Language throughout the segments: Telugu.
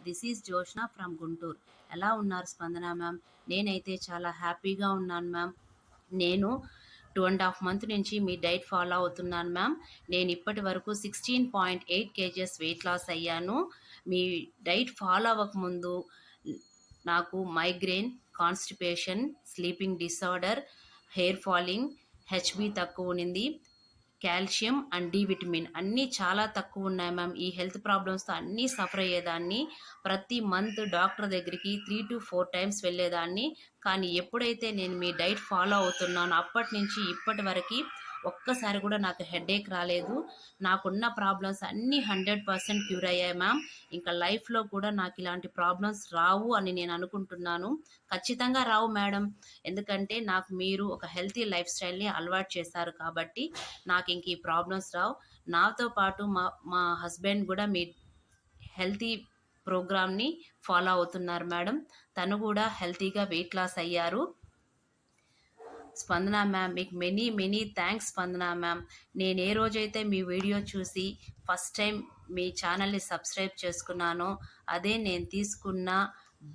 This is Joshna from Guntur. ఎలా ఉన్నారు స్పందన మ్యామ్? నేనైతే చాలా హ్యాపీగా ఉన్నాను మ్యామ్. నేను 2.5 మంత్ నుంచి మీ డైట్ ఫాలో అవుతున్నాను మ్యామ్. నేను ఇప్పటి వరకు 16.8 కేజెస్ వెయిట్ లాస్ అయ్యాను. మీ డైట్ ఫాలో అవ్వకముందు నాకు migraine, constipation, sleeping disorder, hair falling, HB తక్కువ ఉన్నింది, కాల్షియం అండ్ డి విటమిన్ అన్నీ చాలా తక్కువ ఉన్నాయి మ్యామ్. ఈ హెల్త్ ప్రాబ్లమ్స్తో అన్నీ సఫర్ అయ్యేదాన్ని. ప్రతి మంత్ డాక్టర్ దగ్గరికి 3 to 4 టైమ్స్ వెళ్ళేదాన్ని. కానీ ఎప్పుడైతే నేను మీ డైట్ ఫాలో అవుతున్నానో అప్పటి నుంచి ఇప్పటి వరకు ఒక్కసారి కూడా నాకు హెడేక్ రాలేదు. నాకున్న ప్రాబ్లమ్స్ అన్నీ 100% క్యూర్ అయ్యాయి మ్యామ్. ఇంకా లైఫ్లో కూడా నాకు ఇలాంటి ప్రాబ్లమ్స్ రావు అని నేను అనుకుంటున్నాను. ఖచ్చితంగా రావు మేడం. ఎందుకంటే నాకు మీరు ఒక హెల్తీ లైఫ్ స్టైల్ని అలవాటు చేశారు కాబట్టి నాకు ఇంక ఈ ప్రాబ్లమ్స్ రావు. నాతో పాటు మా హస్బెండ్ కూడా మీ హెల్తీ ప్రోగ్రామ్ని ఫాలో అవుతున్నారు మేడం. తను కూడా హెల్తీగా వెయిట్ లాస్ అయ్యారు. స్పందన మ్యామ్, మీకు మెనీ థ్యాంక్స్ స్పందన మ్యామ్. నేను ఏ రోజైతే మీ వీడియో చూసి ఫస్ట్ టైం మీ ఛానల్ని సబ్స్క్రైబ్ చేసుకున్నానో అదే నేను తీసుకున్న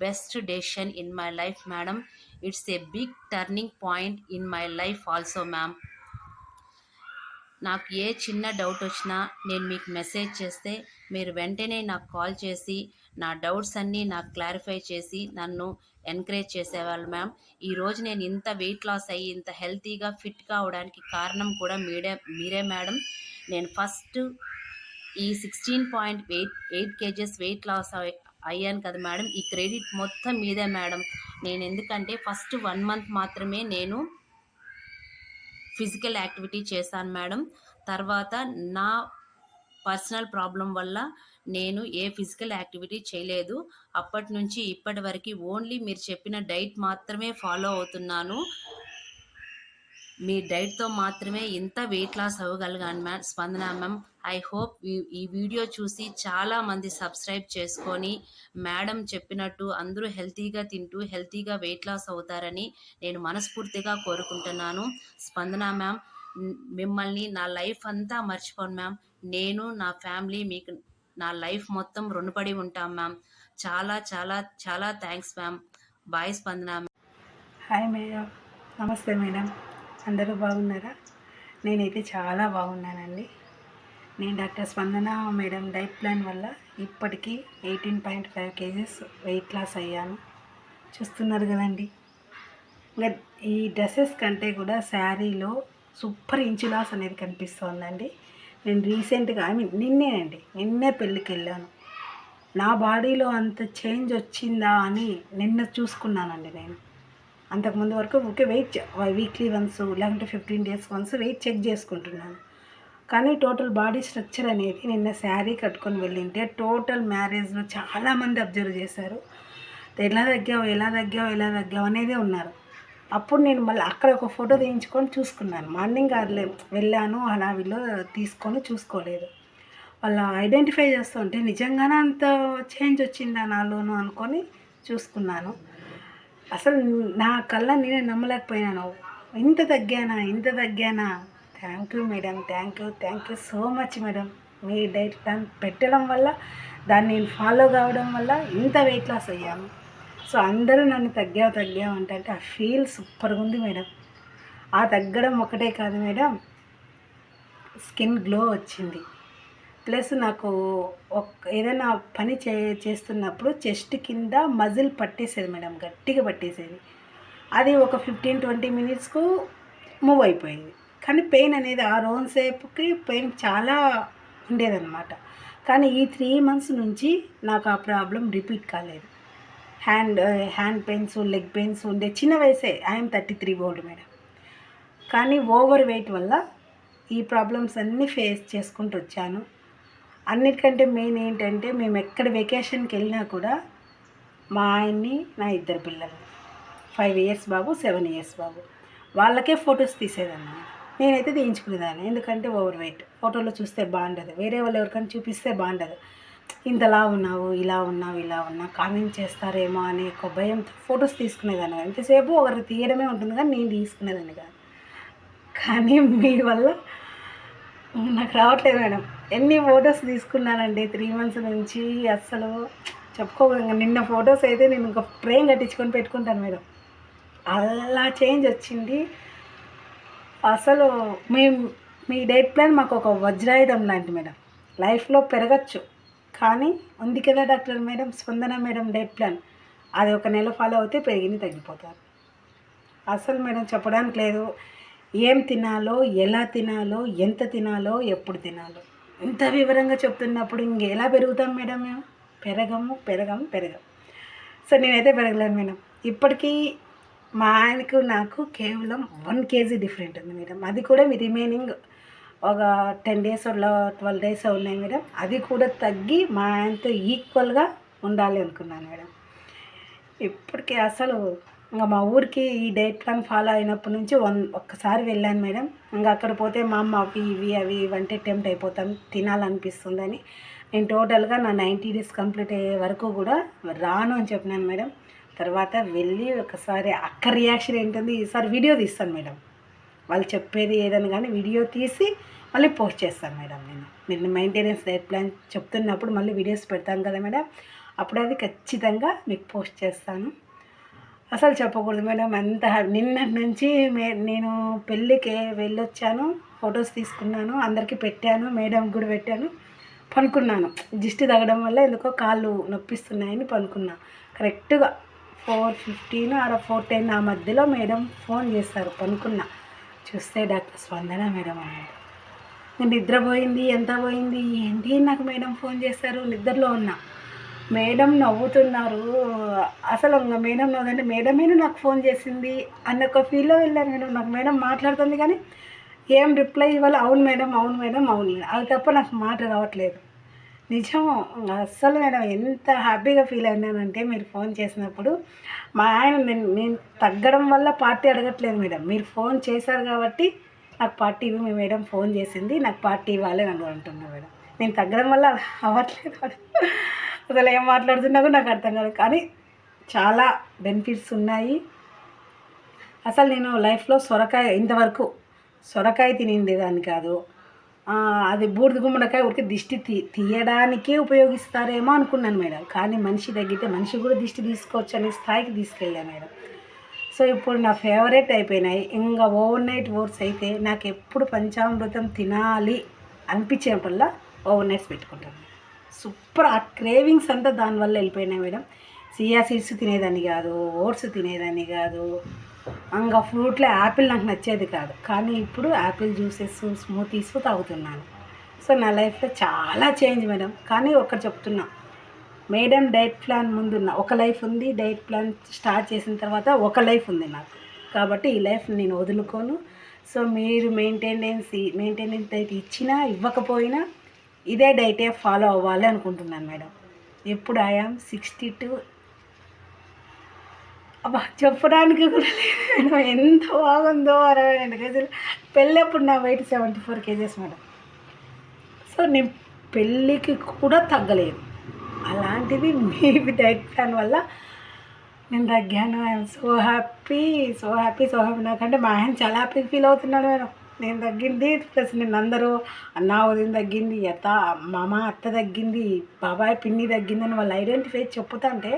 best decision in my life madam. It's a big turning point in my life also ma'am. నాకు ఏ చిన్న డౌట్ వచ్చినా నేను మీకు మెసేజ్ చేస్తే మీరు వెంటనే నాకు కాల్ చేసి నా డౌట్స్ అన్నీ నాకు క్లారిఫై చేసి నన్ను ఎంకరేజ్ చేసేవాళ్ళు మ్యామ్. ఈరోజు నేను ఇంత వెయిట్ లాస్ అయ్యి ఇంత హెల్తీగా ఫిట్గా అవడానికి కారణం కూడా మీరే మేడం. నేను ఫస్ట్ ఈ 16.8 కేజెస్ వెయిట్ లాస్ అయ్యాను కదా మేడం. ఈ క్రెడిట్ మొత్తం మీదే మేడం. నేను ఎందుకంటే ఫస్ట్ 1 మంత్ మాత్రమే నేను ఫిజికల్ యాక్టివిటీ చేశాను మేడం. తర్వాత నా పర్సనల్ ప్రాబ్లం వల్ల నేను ఏ ఫిజికల్ యాక్టివిటీ చేయలేదు. అప్పటి నుంచి ఇప్పటి వరకు ఓన్లీ మీరు చెప్పిన డైట్ మాత్రమే ఫాలో అవుతున్నాను. మీ డైట్తో మాత్రమే ఇంత వెయిట్ లాస్ అవ్వగలిగాను మ్యామ్. స్పందన మ్యామ్, ఐ హోప్ ఈ వీడియో చూసి చాలామంది సబ్స్క్రైబ్ చేసుకొని మేడం చెప్పినట్టు అందరూ హెల్తీగా తింటూ హెల్తీగా వెయిట్ లాస్ అవుతారని నేను మనస్ఫూర్తిగా కోరుకుంటున్నాను. స్పందన మ్యామ్, మిమ్మల్ని నా లైఫ్ అంతా మర్చిపోను మ్యామ్. నేను నా ఫ్యామిలీ మీకు నా లైఫ్ మొత్తం రుణపడి ఉంటాం మ్యామ్. చాలా చాలా చాలా థ్యాంక్స్ మ్యామ్. బాయ్ స్పందన. హాయ్ మేడం, నమస్తే మేడం. అందరూ బాగున్నారా? నేనైతే చాలా బాగున్నానండి. నేను డాక్టర్ స్పందన మేడం డైట్ ప్లాన్ వల్ల ఇప్పటికీ 18.5 కేజెస్ వెయిట్ లాస్ అయ్యాను. చూస్తున్నారు కదండి. ఇంకా ఈ డ్రెస్సెస్ కంటే కూడా శారీలో సూపర్ ఇంచు లాస్ అనేది కనిపిస్తోందండి. నేను రీసెంట్గా నిన్నే పెళ్ళికి వెళ్ళాను. నా బాడీలో అంత చేంజ్ వచ్చిందా అని నిన్న చూసుకున్నానండి. నేను అంతకుముందు వరకు ఊరికే వెయిట్ వీక్లీ వన్స్ లేకుంటే 15 days వన్స్ వెయిట్ చెక్ చేసుకుంటున్నాను. కానీ టోటల్ బాడీ స్ట్రక్చర్ అనేది నిన్న శారీ కట్టుకొని వెళ్ళింటే టోటల్ మ్యారేజ్లో చాలామంది అబ్జర్వ్ చేశారు. ఎలా తగ్గావు అనేదే ఉన్నారు. అప్పుడు నేను మళ్ళీ అక్కడ ఒక ఫోటో తీయించుకొని చూసుకున్నాను. మార్నింగ్ వెళ్ళాను, అలా వీళ్ళు తీసుకొని చూసుకోలేదు. వాళ్ళ ఐడెంటిఫై చేస్తుంటే నిజంగానే అంత చేంజ్ వచ్చిందా నాలోను అనుకొని చూసుకున్నాను. అసలు నా కళ్ళ నేనే నమ్మలేకపోయాను. ఇంత తగ్గానా. Thank you madam, thank you so much madam. మీ డైట్ ప్లాన్ పెట్టడం వల్ల దాన్ని నేను ఫాలో కావడం వల్ల ఇంత వెయిట్ లాస్ అయ్యాను. సో అందరూ నన్ను తగ్గావు అంటే ఆ ఫీల్ సూపర్గా ఉంది మేడం. ఆ తగ్గడం ఒకటే కాదు మేడం, స్కిన్ గ్లో వచ్చింది. ప్లస్ నాకు ఏదైనా పని చేస్తున్నప్పుడు చెస్ట్ కింద మజిల్ పట్టేసేది మేడం, గట్టిగా పట్టేసేది. అది ఒక 15-20 minutesకు మూవ్ అయిపోయింది. కానీ పెయిన్ అనేది ఆ రోజు సేపుకి పెయిన్ చాలా ఉండేదన్నమాట. కానీ ఈ 3 months నుంచి నాకు ఆ ప్రాబ్లం రిపీట్ కాలేదు. హ్యాండ్ పెయిన్స్, లెగ్ పెయిన్స్ ఉండే చిన్న వయసే. I'm 33 old madam. కానీ ఓవర్ వెయిట్ వల్ల ఈ ప్రాబ్లమ్స్ అన్నీ ఫేస్ చేసుకుంటూ వచ్చాను. అన్నిటికంటే మెయిన్ ఏంటంటే మేము ఎక్కడ వెకేషన్కి వెళ్ళినా కూడా మా ఆయన్ని, నా 2 పిల్లలు, 5 years బాబు, 7 years బాబు, వాళ్ళకే ఫొటోస్ తీసేదాన్ని. నేనైతే తీయించుకునేదాన్ని. ఎందుకంటే ఓవర్ వెయిట్ ఫోటోలో చూస్తే బాగుండదు, వేరే వాళ్ళు ఎవరికైనా చూపిస్తే బాగుండదు. ఇంతలా ఉన్నావు, ఇలా ఉన్నా కామెంట్ చేస్తారేమో అనే ఒక భయంతో ఫొటోస్ తీసుకునేదాన్ని. ఎంతసేపు ఒకరు తీయడమే ఉంటుంది కానీ నేను తీసుకునేదాన్ని కాదు. కానీ మీ వల్ల నాకు రావట్లేదు మేడం. ఎన్ని ఫొటోస్ తీసుకున్నానండి 3 months నుంచి. అస్సలు చెప్పుకోకుండా నిన్న ఫొటోస్ అయితే నేను ఇంకా ఫ్రేమ్ కట్టించుకొని పెట్టుకుంటాను మేడం. అలా చేంజ్ వచ్చింది. అసలు మేము మీ డైట్ ప్లాన్ మాకు ఒక వజ్రాయుధం లాంటి మేడం. లైఫ్లో పెరగచ్చు, కానీ ఉంది కదా డాక్టర్ మేడం, స్పందన మేడం డైట్ ప్లాన్, అది ఒక నెల ఫాలో అవుతే పెరిగింది తగ్గిపోతారు. అసలు మేడం చెప్పడానికి లేదు. ఏం తినాలో, ఎలా తినాలో, ఎంత తినాలో, ఎప్పుడు తినాలో ఇంత వివరంగా చెప్తున్నప్పుడు ఇంకెలా పెరుగుతాం మేడం మేము? పెరగం. సో నేనైతే పెరగలేను మేడం. ఇప్పటికీ మా ఆయనకు నాకు కేవలం 1 kg డిఫరెంట్ ఉంది మేడం. అది కూడా మీ రిమైనింగ్ ఒక 10 days 12 days ఉన్నాయి మేడం. అది కూడా తగ్గి మా ఆయనతో ఈక్వల్గా ఉండాలి అనుకున్నాను మేడం. ఇప్పటికీ అసలు ఇంకా మా ఊరికి ఈ డైట్ ప్లాన్ ఫాలో అయినప్పటి నుంచి ఒక్కసారి వెళ్ళాను మేడం. ఇంకా అక్కడ పోతే మా అమ్మ అవి అంటే టెంప్ట్ అయిపోతాం, తినాలనిపిస్తుందని నేను టోటల్గా నా 90 days కంప్లీట్ అయ్యే వరకు కూడా రాను అని చెప్పినాను మేడం. తర్వాత వెళ్ళి ఒకసారి అక్క రియాక్షన్ ఏంటుంది, ఈసారి వీడియో తీస్తాను మేడం. వాళ్ళు చెప్పేది ఏదని కానీ వీడియో తీసి మళ్ళీ పోస్ట్ చేస్తాను మేడం. నేను మెయింటెనెన్స్ డైట్ ప్లాన్ చెప్తున్నప్పుడు మళ్ళీ వీడియోస్ పెడతాను కదా మేడం, అప్పుడు అది ఖచ్చితంగా మీకు పోస్ట్ చేస్తాను. అసలు చెప్పకూడదు మేడం, అంత నిన్నటి నుంచి నేను పెళ్ళికి వెళ్ళొచ్చాను, ఫొటోస్ తీసుకున్నాను, అందరికీ పెట్టాను, మేడంకి కూడా పెట్టాను, పనుకున్నాను. దిష్టి తగ్గడం వల్ల ఎందుకో కాళ్ళు నొప్పిస్తున్నాయని పనుకున్నా. కరెక్ట్గా 4:15 ఆర్ 4:10 ఆ మధ్యలో మేడం ఫోన్ చేస్తారు. పనుకున్నా, చూస్తే డాక్టర్ స్పందన మేడం అన్నాడు. నేను నిద్రపోయింది, ఎంత పోయింది ఏంటి, నాకు మేడం ఫోన్ చేస్తారు, నిద్రలో ఉన్నా. మేడం నవ్వుతున్నారు. అసలు ఇంకా మేడం నవ్వుతుంటే మేడమేనా నాకు ఫోన్ చేసింది అన్న ఒక ఫీల్లో వెళ్ళాను మేడం. నాకు మేడం మాట్లాడుతుంది కానీ ఏం రిప్లై ఇవ్వాలి. అవును మేడం అది తప్ప నాకు మాట రావట్లేదు. నిజం అస్సలు మేడం ఎంత హ్యాపీగా ఫీల్ అయినానంటే మీరు ఫోన్ చేసినప్పుడు. మా ఆయన నేను తగ్గడం వల్ల పార్టీ అడగట్లేదు మేడం, మీరు ఫోన్ చేశారు కాబట్టి నాకు పార్టీ ఇవ్వి, మీ మేడం ఫోన్ చేసింది నాకు పార్టీ ఇవ్వాలి అని అంటున్నా మేడం. నేను తగ్గడం వల్ల అవ్వట్లేదు. అసలు ఏం మాట్లాడుతున్నా కూడా నాకు అర్థం కాదు, కానీ చాలా బెనిఫిట్స్ ఉన్నాయి. అసలు నేను లైఫ్లో ఇంతవరకు సొరకాయ తినిండేదాన్ని కాదు. అది బూడిద గుమ్మడికాయ ఊరికి దిష్టి తీయడానికే ఉపయోగిస్తారేమో అనుకున్నాను మేడం. కానీ మనిషి తగ్గితే మనిషి కూడా దిష్టి తీసుకోవచ్చు అనే స్థాయికి తీసుకెళ్ళాను మేడం. సో ఇప్పుడు నా ఫేవరెట్ అయిపోయినాయి. ఇంకా ఓవర్ నైట్ ఓట్స్ అయితే నాకు ఎప్పుడు పంచామృతం తినాలి అనిపించేటల్లా ఓవర్ నైట్స్ పెట్టుకుంటాను. సూపర్. ఆ క్రేవింగ్స్ అంతా దానివల్ల వెళ్ళిపోయినాయి మేడం. చియా సీడ్స్ తినేదాన్ని కాదు, ఓట్స్ తినేదాన్ని కాదు, ఇంకా ఫ్రూట్లో యాపిల్ నాకు నచ్చేది కాదు, కానీ ఇప్పుడు యాపిల్ జ్యూసెస్, స్మూతీస్ తాగుతున్నాను. సో నా లైఫ్లో చాలా చేంజ్ మేడం. కానీ ఒకటి చెప్తున్నా, మేడం డైట్ ప్లాన్ ముందున్న ఒక లైఫ్ ఉంది, డైట్ ప్లాన్ స్టార్ట్ చేసిన తర్వాత ఒక లైఫ్ ఉంది నాకు. కాబట్టి ఈ లైఫ్ నేను వదులుకోను. సో మీరు మెయింటెనెన్స్ అయితే ఇచ్చినా ఇవ్వకపోయినా ఇదే డైటే ఫాలో అవ్వాలి అనుకుంటున్నాను మేడం. ఇప్పుడు ఐఆమ్ 62. అబ్బా చెప్పడానికి కూడా లేదు మేడం, ఎంత బాగుందో. 62 kgs. పెళ్ళప్పుడు నా వెయిట్ 74 kgs మేడం. సో నేను పెళ్ళికి కూడా తగ్గలేదు. అలాంటిది మీ డైట్ ప్లాన్ వల్ల నేను తగ్గాను. I'm so happy. నాకంటే మా ఆయన చాలా హ్యాపీ ఫీల్ అవుతున్నాడు మేడం. నేను తగ్గింది, ప్లస్ నేను అందరూ అన్న వదిన తగ్గింది, అత్త తగ్గింది, బాబాయ్ పిన్ని తగ్గిందని వాళ్ళు ఐడెంటిఫై చెప్పుతుంటే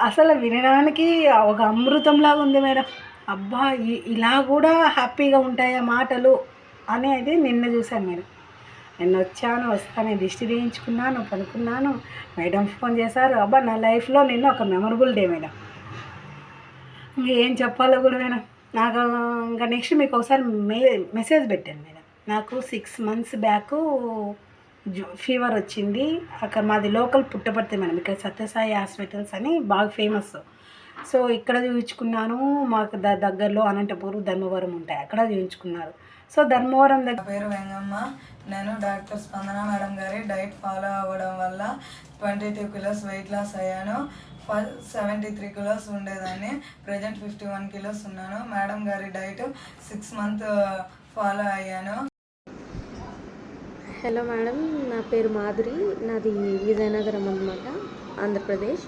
అసలు వినడానికి ఒక అమృతంలాగా ఉంది మేడం. అబ్బా ఇలా కూడా హ్యాపీగా ఉంటాయా మాటలు అనేది నిన్న చూశాను మేడం. నిన్న వస్తాను దిష్టి తీయించుకున్నాను, పనుకున్నాను, మేడం ఫోన్ చేశారు. అబ్బా నా లైఫ్లో నిన్న ఒక మెమరబుల్ డే మేడం. ఏం చెప్పాలో కూడా మేడం. నాకు ఇంకా నెక్స్ట్ మీకు ఒకసారి మెసేజ్ పెట్టాను మేడం. నాకు 6 months బ్యాక్ ఫీవర్ వచ్చింది. అక్కడ మాది లోకల్ పుట్టపర్తి మేడం. ఇక్కడ సత్యసాయి హాస్పిటల్స్ అని బాగా ఫేమస్. సో ఇక్కడ చూపించుకున్నాను. మాకు దగ్గరలో అనంతపురం, ధర్మవరం ఉంటాయి, అక్కడ చూపించుకున్నారు. సో ధర్మవరం దగ్గర. నా పేరు వెంగమ్మ. నేను డాక్టర్ స్పందన మేడం గారి డైట్ ఫాలో అవ్వడం వల్ల 22 kilos వెయిట్ లాస్ అయ్యాను. 73 kilos ఉండేదాన్ని, ప్రజెంట్ 51 kilos ఉన్నాను. మేడం గారి డైట్ 6 months ఫాలో అయ్యాను. హలో మేడం, నా పేరు మాధురి, నాది విజయనగరం అన్నమాట, ఆంధ్రప్రదేశ్.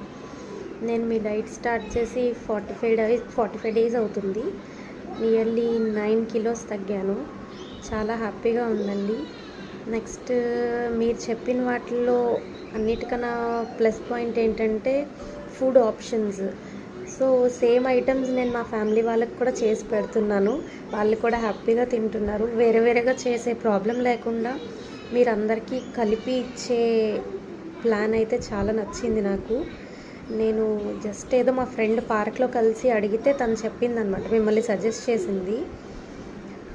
నేను మీ డైట్ స్టార్ట్ చేసి 45 days అవుతుంది. Nearly 9 kilos తగ్గాను. చాలా హ్యాపీగా ఉందండి. నెక్స్ట్ మీరు చెప్పిన వాటిల్లో అన్నిటికన్నా ప్లస్ పాయింట్ ఏంటంటే food options. So same items నేను మా ఫ్యామిలీ వాళ్ళకి కూడా చేసి పెడుతున్నాను. వాళ్ళు కూడా హ్యాపీగా తింటున్నారు. వేరే వేరేగా చేసే ప్రాబ్లం లేకుండా మీరందరికీ కలిపి ఇచ్చే ప్లాన్ అయితే చాలా నచ్చింది నాకు. నేను జస్ట్ ఏదో మా ఫ్రెండ్ పార్క్లో కలిసి అడిగితే తను చెప్పిందనమాట, మిమ్మల్ని సజెస్ట్ చేసింది.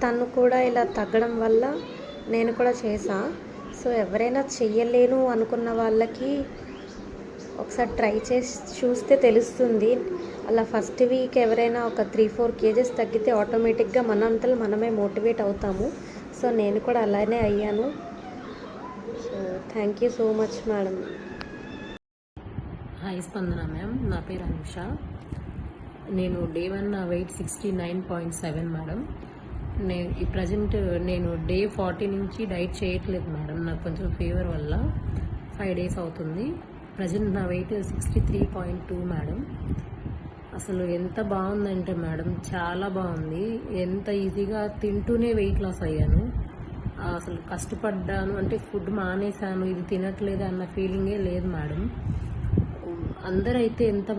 తను కూడా ఇలా తగ్గడం వల్ల నేను కూడా చేసా. సో ఎవరైనా చెయ్యలేను అనుకున్న వాళ్ళకి ఒకసారి ట్రై చేసి చూస్తే తెలుస్తుంది. అలా ఫస్ట్ వీక్ ఎవరైనా ఒక 3-4 కేజెస్ తగ్గితే ఆటోమేటిక్గా మనంతలో మనమే మోటివేట్ అవుతాము. సో నేను కూడా అలానే అయ్యాను. So thank you so much madam. Hi Spandana ma'am, నా పేరు అనుష. నేను డే 1 నా వెయిట్ 69.7 మేడం. ఈ ప్రజెంట్ నేను డే 40 నుంచి డైట్ చేయట్లేదు మేడం. నాకు కొంచెం ఫీవర్ వల్ల 5 డేస్ అవుతుంది. ప్రజెంట్ నా వెయిట్ 63.2 మేడం. అసలు ఎంత బాగుందంటే మేడం, చాలా బాగుంది. ఎంత ఈజీగా తింటూనే వెయిట్ లాస్ అయ్యాను. అసలు కష్టపడ్డాను అంటే ఫుడ్ మానేశాను, ఇది తినట్లేదు అన్న ఫీలింగే లేదు మేడం. అందరైతే ఎంత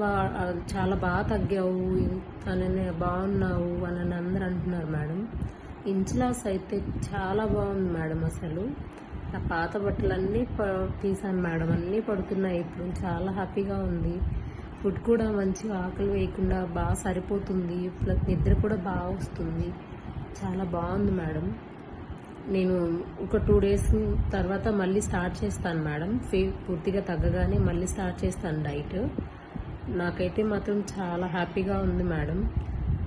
చాలా బాగా తగ్గావు అని, బాగున్నావు అని అందరు అంటున్నారు మేడం. ఇంచ్ లాస్ అయితే చాలా బాగుంది మేడం. అసలు నా పాత బట్టలన్నీ తీసాను మేడం, అన్నీ పడుతున్నాయి ఇప్పుడు. చాలా హ్యాపీగా ఉంది. ఫుడ్ కూడా మంచిగా ఆకలి వేయకుండా బాగా సరిపోతుంది. ప్లస్ నిద్ర కూడా బాగా వస్తుంది. చాలా బాగుంది మేడం. నేను ఒక 2 డేస్ తర్వాత మళ్ళీ స్టార్ట్ చేస్తాను మేడం. పూర్తిగా తగ్గగానే మళ్ళీ స్టార్ట్ చేస్తాను డైట్. నాకైతే మాత్రం చాలా హ్యాపీగా ఉంది madam.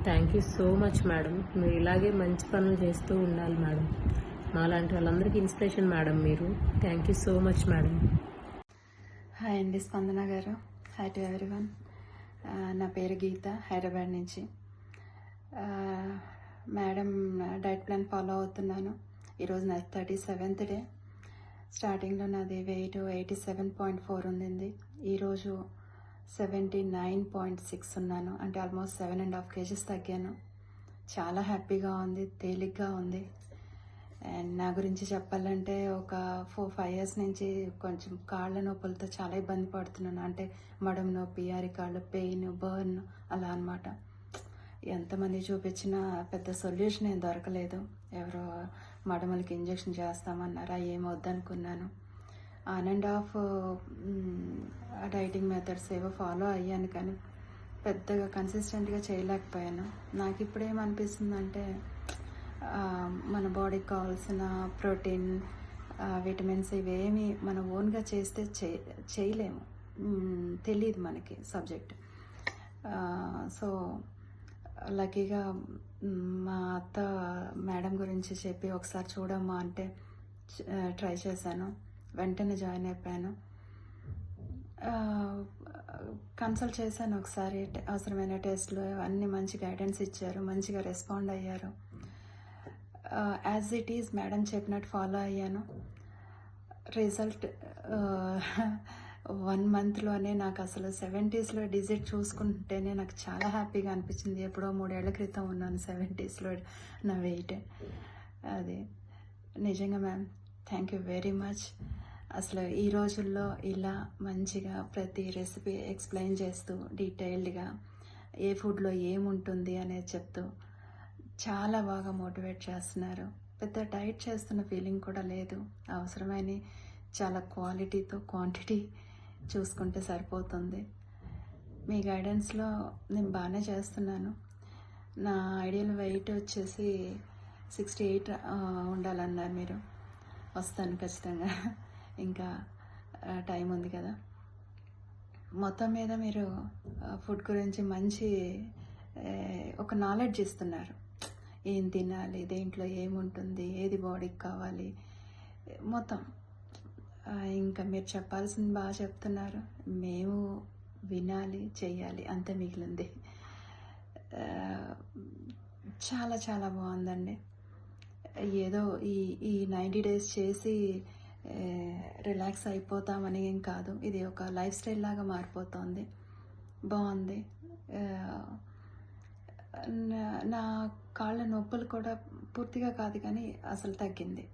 Thank you so much madam. మీరు ఇలాగే మంచి పనులు చేస్తూ ఉండాలి మేడం. మాలాంటి వాళ్ళందరికీ ఇన్స్పిరేషన్ మేడం మీరు. Thank you so much madam. Hi అండి స్పందన గారు. Hi to everyone. నా పేరు గీత, హైదరాబాద్ నుంచి. మేడం డైట్ ప్లాన్ ఫాలో అవుతున్నాను. ఈరోజు నా 37th డే. స్టార్టింగ్లో నాది వెయిట్ 87.4 ఉండింది. ఈరోజు 79.6 ఉన్నాను. అంటే ఆల్మోస్ట్ 7.5 kgs తగ్గాను. చాలా హ్యాపీగా ఉంది, తేలిగ్గా ఉంది. అండ్ నా గురించి చెప్పాలంటే ఒక 4-5 years నుంచి కొంచెం కాళ్ళ నొప్పులతో చాలా ఇబ్బంది పడుతున్నాను. అంటే మడం నొప్పి, అరికాళ్ళు పెయిన్, బర్న్ అలా అనమాట. ఎంతమంది చూపించినా పెద్ద సొల్యూషన్ ఏం దొరకలేదు. ఎవరో మడమలకి ఇంజెక్షన్ చేస్తామన్నారా, ఏమొద్దనుకున్నాను. 1.5 డైటింగ్ మెథడ్స్ ఏవో ఫాలో అయ్యాను, కానీ పెద్దగా కన్సిస్టెంట్గా చేయలేకపోయాను. నాకు ఇప్పుడు ఏమనిపిస్తుందంటే మన బాడీకి కావాల్సిన ప్రోటీన్, విటమిన్స్ ఇవేమి మన ఓన్గా చేస్తే చేయలేము. తెలియదు మనకి సబ్జెక్ట్. సో లక్కీగా మా అత్త మేడం గురించి చెప్పి ఒకసారి చూడమ్మా అంటే ట్రై చేశాను. వెంటనే జాయిన్ అయిపోయాను. కన్సల్ట్ చేశాను ఒకసారి. అవసరమైన టెస్ట్లు అన్నీ మంచి గైడెన్స్ ఇచ్చారు, మంచిగా రెస్పాండ్ అయ్యారు. యాజ్ ఇట్ ఈజ్ మేడం చెప్పినట్టు ఫాలో అయ్యాను. రిజల్ట్ 1 monthలోనే నాకు అసలు 70sలో డిజిట్ చూసుకుంటేనే నాకు చాలా హ్యాపీగా అనిపించింది. ఎప్పుడో 3 ఏళ్ల క్రితం ఉన్నాను 70sలో నా వెయిట్. అది నిజంగా ma'am, thank you very much. అసలు ఈ రోజుల్లో ఇలా మంచిగా ప్రతి రెసిపీ ఎక్స్ప్లెయిన్ చేస్తూ డీటెయిల్డ్గా ఏ ఫుడ్లో ఏముంటుంది అనేది చెప్తూ చాలా బాగా మోటివేట్ చేస్తున్నారు. పెద్ద డైట్ చేస్తున్న ఫీలింగ్ కూడా లేదు. అవసరమైన చాలా క్వాలిటీతో క్వాంటిటీ చూసుకుంటే సరిపోతుంది. మీ గైడెన్స్లో నేను బాగానే చేస్తున్నాను. నా ఐడియల్ వెయిట్ వచ్చేసి 68 ఉండాలన్నారు మీరు. వస్తాను ఖచ్చితంగా, ఇంకా టైం ఉంది కదా. మొత్తం మీద మీరు ఫుడ్ గురించి మంచి ఒక నాలెడ్జ్ ఇస్తున్నారు. ఏం తినాలి, దేంట్లో ఏముంటుంది, ఏది బాడీకి కావాలి, మొత్తం ఇంకా మీరు చెప్పాల్సింది బాగా చెప్తున్నారు. మేము వినాలి, చెయ్యాలి, అంతే మిగిలింది. చాలా చాలా బాగుందండి. ఏదో ఈ 90 days చేసి రిలాక్స్ అయిపోతామని ఏం కాదు. ఇది ఒక లైఫ్ స్టైల్ లాగా మారిపోతుంది. బాగుంది. నా కాళ్ళ నొప్పులు కూడా పూర్తిగా కాదు కానీ అసలు తగ్గింది.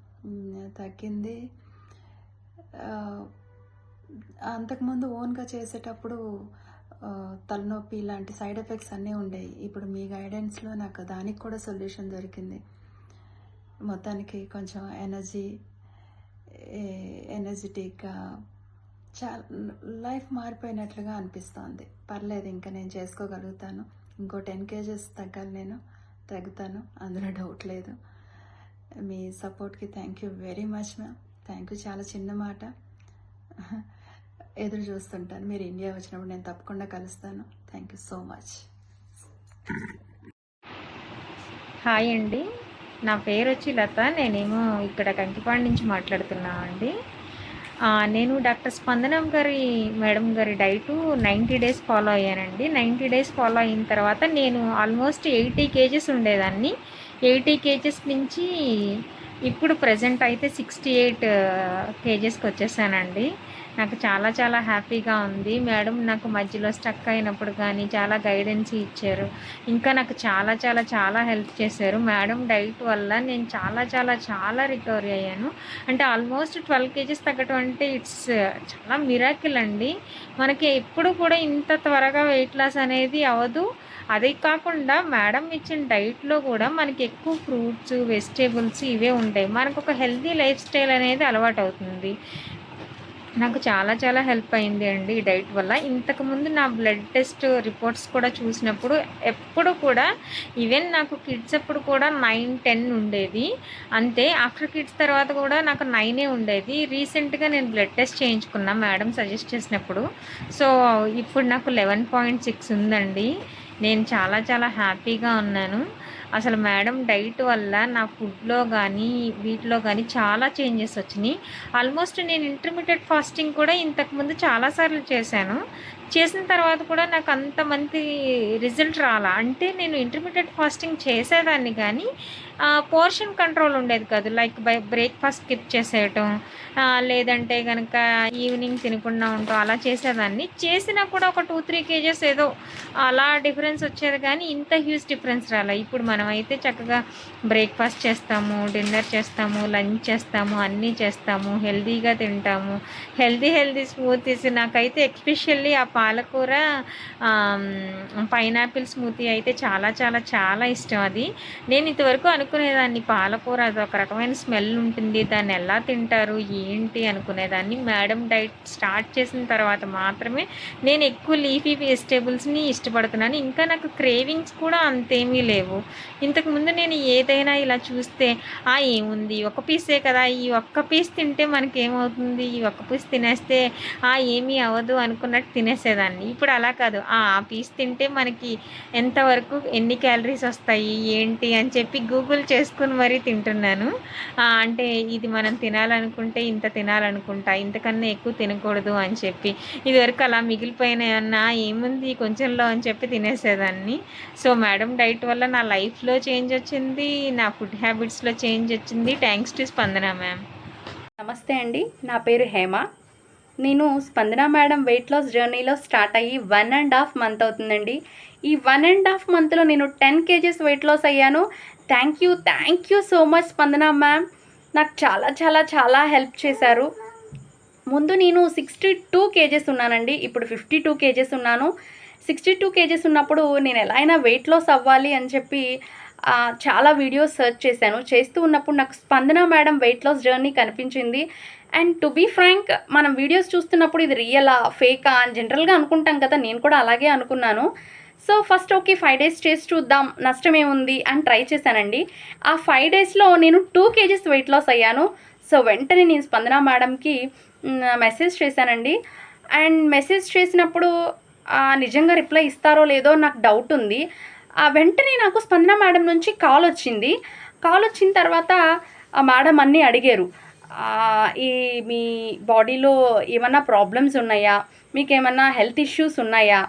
అంతకుముందు ఓన్గా చేసేటప్పుడు తలనొప్పి ఇలాంటి సైడ్ ఎఫెక్ట్స్ అన్నీ ఉండేవి. ఇప్పుడు మీ గైడెన్స్లో నాకు దానికి కూడా సొల్యూషన్ దొరికింది. మొత్తానికి కొంచెం ఎనర్జెటిక్గా చాలా లైఫ్ మారిపోయినట్లుగా అనిపిస్తోంది. పర్లేదు, ఇంకా నేను చేసుకోగలుగుతాను. ఇంకో 10 kgs తగ్గాలి, తగ్గుతాను, అందులో డౌట్ లేదు. మీ సపోర్ట్కి thank you very much ma'am. Thank you. చాలా చిన్న మాట. ఎదురు చూస్తుంటాను. మీరు ఇండియా వచ్చినప్పుడు నేను తప్పకుండా కలుస్తాను. Thank you so much. Hi అండి, నా పేరు వచ్చి లత. నేనేమో ఇక్కడ కంకిపాడు నుంచి మాట్లాడుతున్నా అండి. నేను డాక్టర్ స్పందనం గారి మేడం గారి డైటు 90 days ఫాలో అయ్యానండి. 90 days ఫాలో అయిన తర్వాత నేను ఆల్మోస్ట్ 80 kgs ఉండేదాన్ని. 80 kgs నుంచి ఇప్పుడు ప్రజెంట్ అయితే 68 kgsకి వచ్చేసానండి. నాకు చాలా చాలా హ్యాపీగా ఉంది. మేడం నాకు మధ్యలో స్టక్ అయినప్పుడు కానీ చాలా గైడెన్స్ ఇచ్చారు. ఇంకా నాకు చాలా చాలా చాలా హెల్ప్ చేశారు. మేడం డైట్ వల్ల నేను చాలా చాలా చాలా రికవరీ అయ్యాను. అంటే ఆల్మోస్ట్ 12 kgs తగ్గటం అంటే ఇట్స్ చాలా మిరాకిల్ అండి. మనకి ఎప్పుడు కూడా ఇంత త్వరగా వెయిట్ లాస్ అనేది అవ్వదు. అదే కాకుండా మేడం ఇచ్చిన డైట్లో కూడా మనకి ఎక్కువ ఫ్రూట్స్, వెజిటేబుల్స్ ఇవే ఉంటాయి. మనకు ఒక హెల్తీ లైఫ్ స్టైల్ అనేది అలవాటు అవుతుంది. నాకు చాలా చాలా హెల్ప్ అయింది అండి ఈ డైట్ వల్ల. ఇంతకుముందు నా బ్లడ్ టెస్ట్ రిపోర్ట్స్ కూడా చూసినప్పుడు ఎప్పుడు కూడా ఈవెన్ నాకు కిడ్స్ అప్పుడు కూడా 9-10 ఉండేది. అంతే, ఆఫ్టర్ కిడ్స్ తర్వాత కూడా నాకు 9 ఉండేది. రీసెంట్గా నేను బ్లడ్ టెస్ట్ చేయించుకున్నా మేడం సజెస్ట్ చేసినప్పుడు. సో ఇప్పుడు నాకు 11.6 ఉందండి. నేను చాలా చాలా హ్యాపీగా ఉన్నాను. అసలు మేడం డైట్ వల్ల నా ఫుడ్లో కానీ వీటిలో కానీ చాలా చేంజెస్ వచ్చినాయి. ఆల్మోస్ట్ నేను ఇంటర్మీడియట్ ఫాస్టింగ్ కూడా ఇంతకుముందు చాలాసార్లు చేశాను. చేసిన తర్వాత కూడా నాకు అంత మంచి రిజల్ట్ రాలా. అంటే నేను ఇంటర్మీడియట్ ఫాస్టింగ్ చేసేదాన్ని కానీ పోర్షన్ కంట్రోల్ ఉండేది కాదు. లైక్ బ్రేక్ఫాస్ట్ స్కిప్ చేసేయటం, లేదంటే కనుక ఈవినింగ్ తినకుండా ఉండటం అలా చేసేదాన్ని. చేసినా కూడా ఒక 2-3 kgs ఏదో అలా డిఫరెన్స్ వచ్చేది కానీ ఇంత హ్యూజ్ డిఫరెన్స్ రాలే. ఇప్పుడు మనమైతే చక్కగా బ్రేక్ఫాస్ట్ చేస్తాము, డిన్నర్ చేస్తాము, లంచ్ చేస్తాము, అన్నీ చేస్తాము, హెల్తీగా తింటాము. హెల్తీ స్మూతీస్ నాకైతే ఎస్పెషల్లీ ఆ పాలకూర పైనాపిల్ స్మూతీ అయితే చాలా చాలా చాలా ఇష్టం. అది నేను ఇంతవరకు అనుకునేదాన్ని పాలకూర అది ఒక రకమైన స్మెల్ ఉంటుంది, దాన్ని ఎలా తింటారు ఏంటి అనుకునేదాన్ని. మేడం డైట్ స్టార్ట్ చేసిన తర్వాత మాత్రమే నేను ఎక్కువ లీఫీ వెజిటేబుల్స్ని ఇష్టపడుతున్నాను. ఇంకా నాకు క్రేవింగ్స్ కూడా అంతేమీ లేవు. ఇంతకుముందు నేను ఏదైనా ఇలా చూస్తే ఏముంది ఒక పీసే కదా, ఈ ఒక్క పీస్ తింటే మనకి ఏమవుతుంది, ఈ ఒక్క పీస్ తినేస్తే ఏమీ అవ్వదు అనుకున్నట్టు తినేసేదాన్ని. ఇప్పుడు అలా కాదు, ఆ పీస్ తింటే మనకి ఎంతవరకు ఎన్ని క్యాలరీస్ వస్తాయి ఏంటి అని చెప్పి గూగుల్ చేసుకుని మరీ తింటున్నాను. అంటే ఇది మనం తినాలనుకుంటే ఇంత తినాలనుకుంటా, ఇంతకన్నా ఎక్కువ తినకూడదు అని చెప్పి. ఇదివరకు అలా మిగిలిపోయిన ఏమన్నా ఏముంది కొంచెంలో అని చెప్పి తినేసేదాన్ని. సో మేడం డైట్ వల్ల నా లైఫ్లో చేంజ్ వచ్చింది, నా ఫుడ్ హ్యాబిట్స్లో చేంజ్ వచ్చింది. థ్యాంక్స్ టు స్పందన మ్యామ్. నమస్తే అండి, నా పేరు హేమ. నేను స్పందన మేడం వెయిట్ లాస్ జర్నీలో స్టార్ట్ అయ్యి 1.5 month అవుతుందండి. ఈ 1.5 monthలో నేను 10 kgs వెయిట్ లాస్ అయ్యాను. Thank you so much Spandana ma'am. నాకు చాలా చాలా చాలా హెల్ప్ చేశారు. ముందు నేను 62 kgs ఉన్నానండి, ఇప్పుడు 52 kgs ఉన్నాను. 62 kgs ఉన్నప్పుడు నేను ఎలా అయినా వెయిట్ లాస్ అవ్వాలి అని చెప్పి చాలా వీడియోస్ సెర్చ్ చేశాను. చేస్తూ ఉన్నప్పుడు నాకు స్పందన మేడం వెయిట్ లాస్ జర్నీ కనిపించింది. అండ్ టు బీ ఫ్రాంక్, మనం వీడియోస్ చూస్తున్నప్పుడు ఇది రియలా ఫేకా అని జనరల్గా అనుకుంటాం కదా, నేను కూడా అలాగే అనుకున్నాను. సో ఫస్ట్ ఓకే 5 days చేసి చూద్దాం, నష్టం ఏముంది అని ట్రై చేశానండి. ఆ 5 daysలో నేను 2 kgs వెయిట్ లాస్ అయ్యాను. సో వెంటనే నేను స్పందన మేడంకి మెసేజ్ చేశానండి. అండ్ మెసేజ్ చేసినప్పుడు నిజంగా రిప్లై ఇస్తారో లేదో నాకు డౌట్ ఉంది. వెంటనే నాకు స్పందన మేడం నుంచి కాల్ వచ్చింది. కాల్ వచ్చిన తర్వాత మేడం అన్నీ అడిగారు. మీ బాడీలో ఏమన్నా ప్రాబ్లమ్స్ ఉన్నాయా, మీకు ఏమన్నా హెల్త్ ఇష్యూస్ ఉన్నాయా,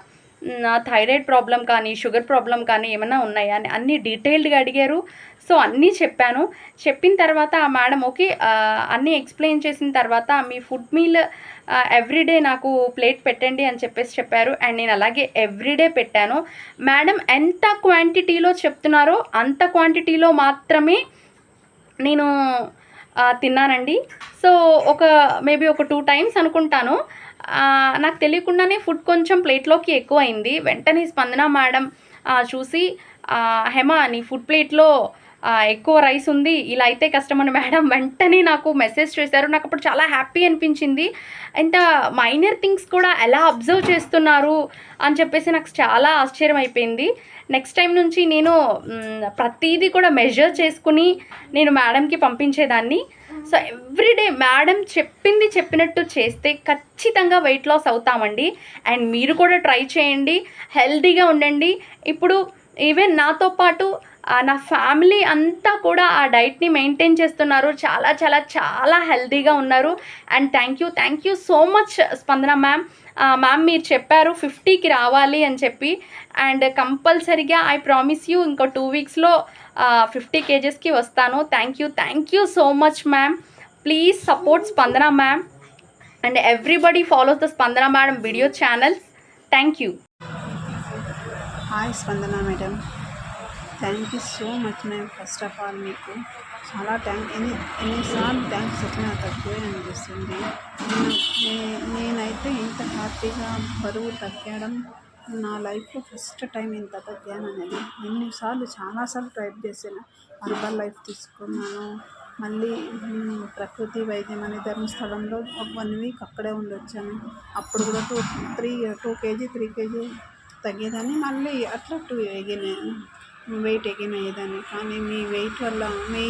థైరాయిడ్ ప్రాబ్లం కానీ షుగర్ ప్రాబ్లం కానీ ఏమన్నా ఉన్నాయా అని అన్నీ డీటెయిల్డ్గా అడిగారు. సో అన్నీ చెప్పాను. చెప్పిన తర్వాత మేడం ఓకే అన్నీ ఎక్స్ప్లెయిన్ చేసిన తర్వాత మీ ఫుడ్ మీల్ ఎవ్రీడే నాకు ప్లేట్ పెట్టండి అని చెప్పారు. అండ్ నేను అలాగే ఎవ్రీడే పెట్టాను. మేడం ఎంత క్వాంటిటీలో చెప్తున్నారో అంత క్వాంటిటీలో మాత్రమే నేను తిన్నానండి. సో మేబీ ఒక 2 times అనుకుంటాను నాకు తెలియకుండానే ఫుడ్ కొంచెం ప్లేట్లోకి ఎక్కువైంది. వెంటనే స్పందన మేడం చూసి హేమ నీ ఫుడ్ ప్లేట్లో ఎక్కువ రైస్ ఉంది, ఇలా అయితే కష్టం అని మేడం వెంటనే నాకు మెసేజ్ చేశారు. నాకు అప్పుడు చాలా హ్యాపీ అనిపించింది. అండ్ మైనర్ థింగ్స్ కూడా ఎలా అబ్జర్వ్ చేస్తున్నారు అని చెప్పేసి నాకు చాలా ఆశ్చర్యం అయిపోయింది. నెక్స్ట్ టైం నుంచి నేను ప్రతిదీ కూడా మెజర్ చేసుకుని నేను మేడంకి పంపించేదాన్ని. సో ఎవ్రీడే మేడం చెప్పింది చెప్పినట్టు చేస్తే ఖచ్చితంగా వెయిట్ లాస్ అవుతామండి. అండ్ మీరు కూడా ట్రై చేయండి, హెల్తీగా ఉండండి. ఇప్పుడు ఈవెన్ నాతో పాటు నా ఫ్యామిలీ అంతా కూడా ఆ డైట్ని మెయింటైన్ చేస్తున్నారు. చాలా చాలా చాలా హెల్తీగా ఉన్నారు. And thank you so much Spandana ma'am. మీరు చెప్పారు 50కి రావాలి అని చెప్పి. అండ్ కంపల్సరీగా ఐ ప్రామిస్ యూ ఇంకో 2 వీక్స్లో 50 kgsకి వస్తాను. Thank you so much ma'am. Please support Spandana ma'am and everybody follows the Spandana madam video channels. Thank you. Hi Spandana madam, thank you so much ma'am. First of all మీకు చాలా ఎన్నిసార్లు థ్యాంక్స్ చెప్పినా తక్కువే అనిపిస్తుంది. నేనైతే ఇంత హ్యాపీగా బరువు తగ్గడం నా లైఫ్లో ఫస్ట్ టైం ఇంత తగ్గాను అనేది. చాలాసార్లు ట్రై చేశాను. హర్బల్ లైఫ్ తీసుకున్నాను, మళ్ళీ ప్రకృతి వైద్యం అనే ధర్మస్థలంలో 1 వీక్ అక్కడే ఉండొచ్చాను. అప్పుడు కూడా 2 kg 3 kg తగ్గేదాన్ని, మళ్ళీ అట్లా వెయిట్ ఎగైన్ అయ్యేదాన్ని. కానీ మీ వెయిట్ వల్ల, మీ